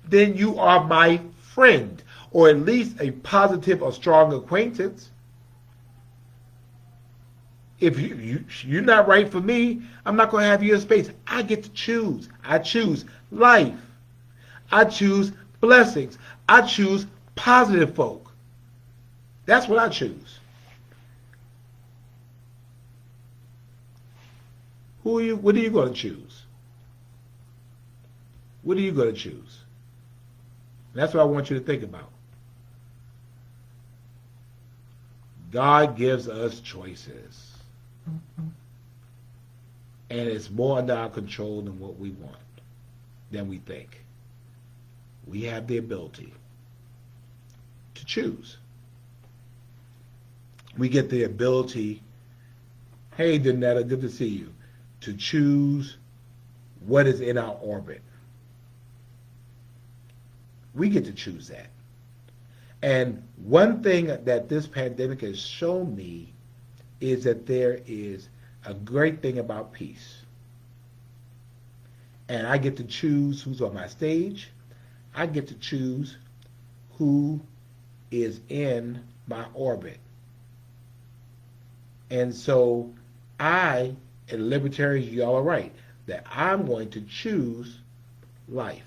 then you are my friend, or at least a positive or strong acquaintance. If you're not right for me, I'm not going to have you in space. I get to choose. I choose life. I choose blessings. I choose positive folk. That's what I choose. What are you going to choose? What are you going to choose? That's what I want you to think about. God gives us choices. And it's more under our control than what we want, than we think. We have the ability to choose. We get the ability, hey Danetta, good to see you, to choose what is in our orbit. We get to choose that. And one thing that this pandemic has shown me is that there is a great thing about peace. And I get to choose who's on my stage. I get to choose who is in my orbit. And so and libertarians, you all are right, that I'm going to choose life.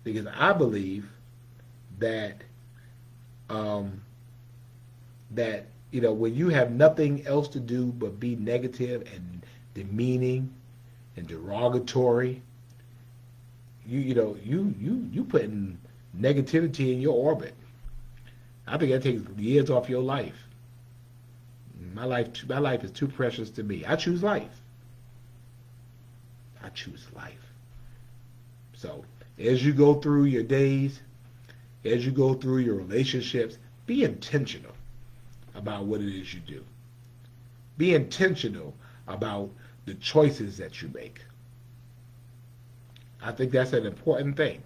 Because I believe that when you have nothing else to do but be negative and demeaning and derogatory, you putting negativity in your orbit. I think that takes years off your life. My life is too precious to me. I choose life. I choose life. So as you go through your days, as you go through your relationships, be intentional about what it is you do. Be intentional about the choices that you make. I think that's an important thing.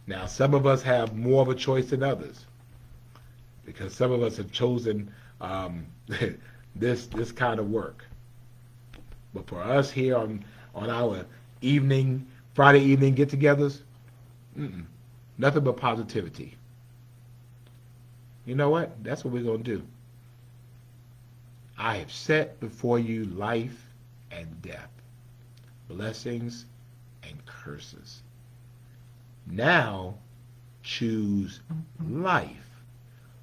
Now, some of us have more of a choice than others, because some of us have chosen this kind of work. But for us here on our Friday evening get-togethers, nothing but positivity. You know what? That's what we're going to do. I have set before you life and death, blessings and curses. Now choose life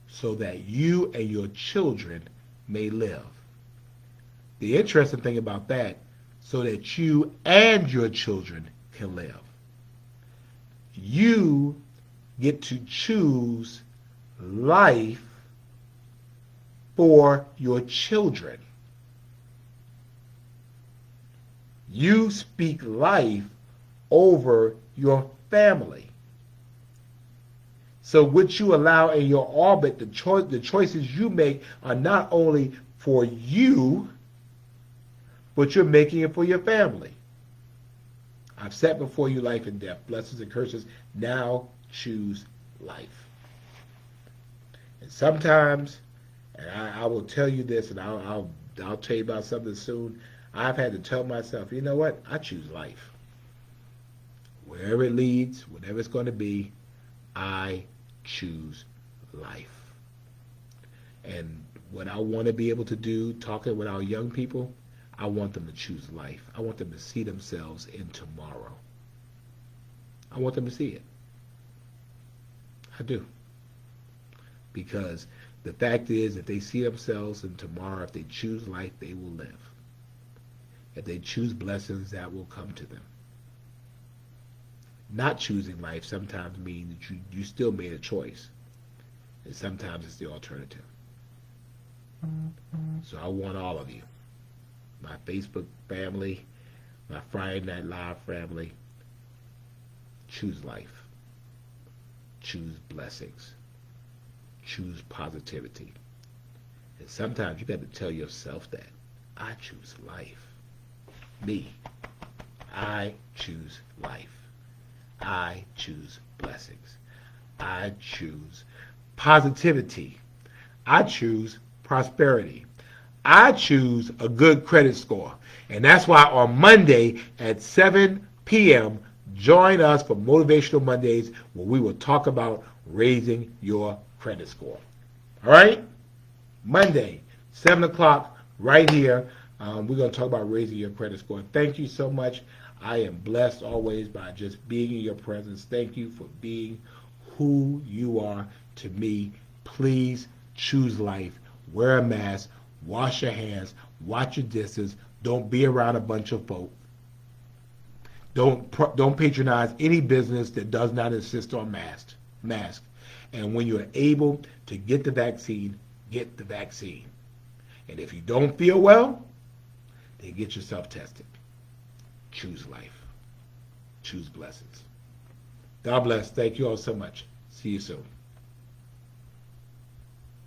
so that you and your children may live. The interesting thing about that, so that you and your children can live. You get to choose life for your children. You speak life over your family. So what you allow in your orbit, the choices you make are not only for you, but you're making it for your family. I've set before you life and death, blessings and curses. Now choose life. And sometimes, and I will tell you this, and I'll tell you about something soon, I've had to tell myself, you know what? I choose life. Wherever it leads, whatever it's going to be, I choose life. And what I want to be able to do, talking with our young people, I want them to choose life. I want them to see themselves in tomorrow. I want them to see it. I do. Because the fact is, if they see themselves in tomorrow, if they choose life, they will live. If they choose blessings, that will come to them. Not choosing life sometimes means that you still made a choice. And sometimes it's the alternative. So I want all of you, my Facebook family, my Friday Night Live family, choose life. Choose blessings. Choose positivity. And sometimes you got to tell yourself that. I choose life. Me. I choose life. I choose blessings. I choose positivity. I choose prosperity. I choose a good credit score. And that's why on Monday at 7 p.m., join us for Motivational Mondays where we will talk about raising your credit score. All right? Monday, 7 o'clock, right here. We're going to talk about raising your credit score. Thank you so much. I am blessed always by just being in your presence. Thank you for being who you are to me. Please choose life. Wear a mask. Wash your hands. Watch your distance. Don't be around a bunch of folk. Don't patronize any business that does not insist on mask. And when you're able to get the vaccine, get the vaccine. And if you don't feel well, then get yourself tested. Choose life. Choose blessings. God bless. Thank you all so much. See you soon.